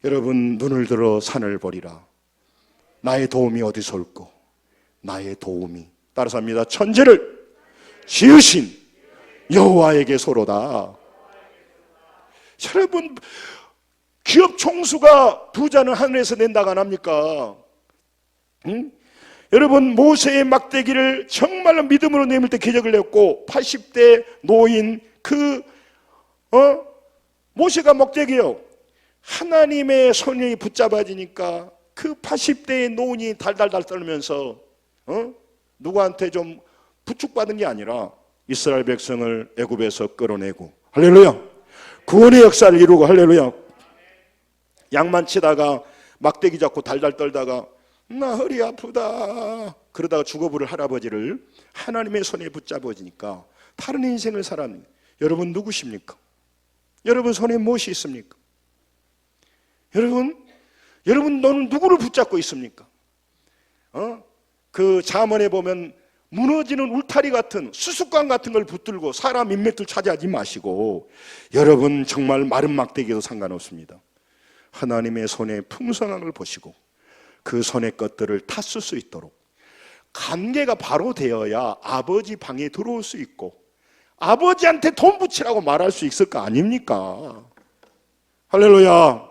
여러분, 눈을 들어 산을 보리라. 나의 도움이 어디서 올꼬? 나의 도움이, 따라서 합니다, 천지를 지으신 여호와에게서로다. 여러분, 기업 총수가 부자는 하늘에서 낸다가 안 합니까? 응? 여러분, 모세의 막대기를 정말로 믿음으로 내밀 때 기적을 냈고 80대 노인 모세가 막대기요, 하나님의 손이 붙잡아지니까 그 80대의 노인이 달달달 떨면서 누구한테 좀 부축받은 게 아니라 이스라엘 백성을 애굽에서 끌어내고, 할렐루야, 구원의 역사를 이루고, 할렐루야, 양만 치다가 막대기 잡고 달달 떨다가 나 허리 아프다 그러다가 죽어버릴 할아버지를 하나님의 손에 붙잡아지니까 다른 인생을 살았는데, 여러분 누구십니까? 여러분 손에 무엇이 있습니까? 여러분 너는 누구를 붙잡고 있습니까? 그 잠언에 보면 무너지는 울타리 같은 수수관 같은 걸 붙들고 사람 인맥들 차지하지 마시고, 여러분 정말 마른 막대기도 상관없습니다. 하나님의 손에 풍성한 걸 보시고 그 손의 것들을 다 쓸 수 있도록 관계가 바로 되어야 아버지 방에 들어올 수 있고 아버지한테 돈 붙이라고 말할 수 있을 거 아닙니까? 할렐루야.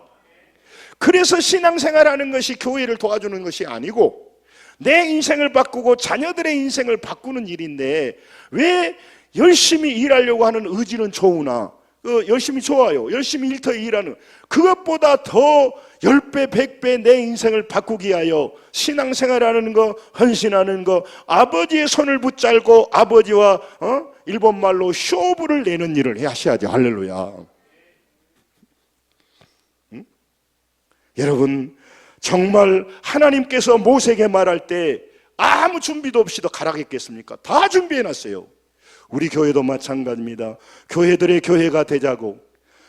그래서 신앙생활하는 것이 교회를 도와주는 것이 아니고 내 인생을 바꾸고 자녀들의 인생을 바꾸는 일인데, 왜 열심히 일하려고 하는 의지는 좋으나 열심히 좋아요, 열심히 일터 일하는 그것보다 더 10배 100배 내 인생을 바꾸기 위하여 신앙생활하는 거, 헌신하는 거, 아버지의 손을 붙잡고 아버지와 일본말로 쇼부를 내는 일을 하셔야죠. 할렐루야. 응? 여러분 정말 하나님께서 모세에게 말할 때 아무 준비도 없이도 가라겠겠습니까? 다 준비해놨어요. 우리 교회도 마찬가지입니다. 교회들의 교회가 되자고,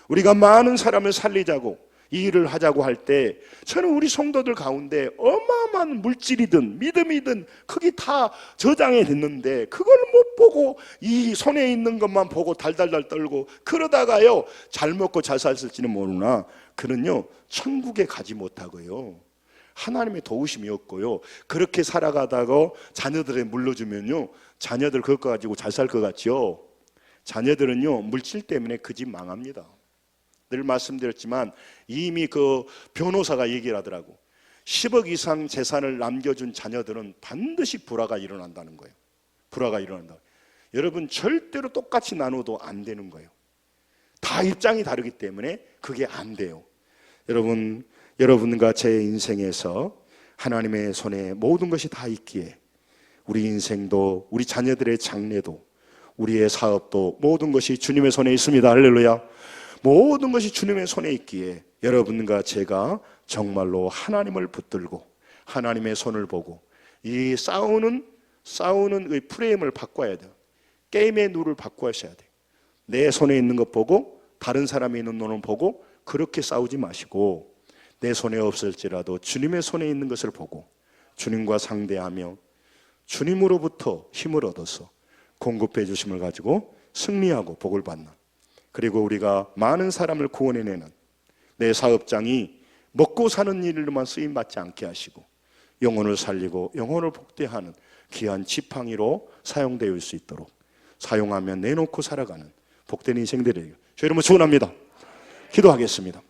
우리가 많은 사람을 살리자고 이 일을 하자고 할 때 저는 우리 성도들 가운데 어마어마한 물질이든 믿음이든 그게 다 저장해 됐는데 그걸 못 보고 이 손에 있는 것만 보고 달달달 떨고 그러다가요 잘 먹고 잘 살을지는 모르나 그는요 천국에 가지 못하고요 하나님의 도우심이 없고요 그렇게 살아가다가 자녀들에 물려주면요 자녀들 그거 가지고 잘 살 것 같죠? 자녀들은요 물질 때문에 그 집 망합니다. 늘 말씀드렸지만 이미 그 변호사가 얘기를 하더라고. 10억 이상 재산을 남겨준 자녀들은 반드시 불화가 일어난다는 거예요. 불화가 일어난다. 여러분 절대로 똑같이 나눠도 안 되는 거예요. 다 입장이 다르기 때문에 그게 안 돼요. 여러분과 제 인생에서 하나님의 손에 모든 것이 다 있기에 우리 인생도 우리 자녀들의 장래도 우리의 사업도 모든 것이 주님의 손에 있습니다. 할렐루야. 모든 것이 주님의 손에 있기에 여러분과 제가 정말로 하나님을 붙들고 하나님의 손을 보고 이 싸우는 이 프레임을 바꿔야 돼요. 게임의 룰을 바꿔셔야 돼요. 내 손에 있는 것 보고 다른 사람이 있는 눈을 보고 그렇게 싸우지 마시고 내 손에 없을지라도 주님의 손에 있는 것을 보고 주님과 상대하며 주님으로부터 힘을 얻어서 공급해 주심을 가지고 승리하고 복을 받는, 그리고 우리가 많은 사람을 구원해내는 내 사업장이 먹고 사는 일로만 쓰임받지 않게 하시고 영혼을 살리고 영혼을 복되하는 귀한 지팡이로 사용되어 수 있도록 사용하면 내놓고 살아가는 복된 인생들에게 저희 여러분 축원합니다. 기도하겠습니다.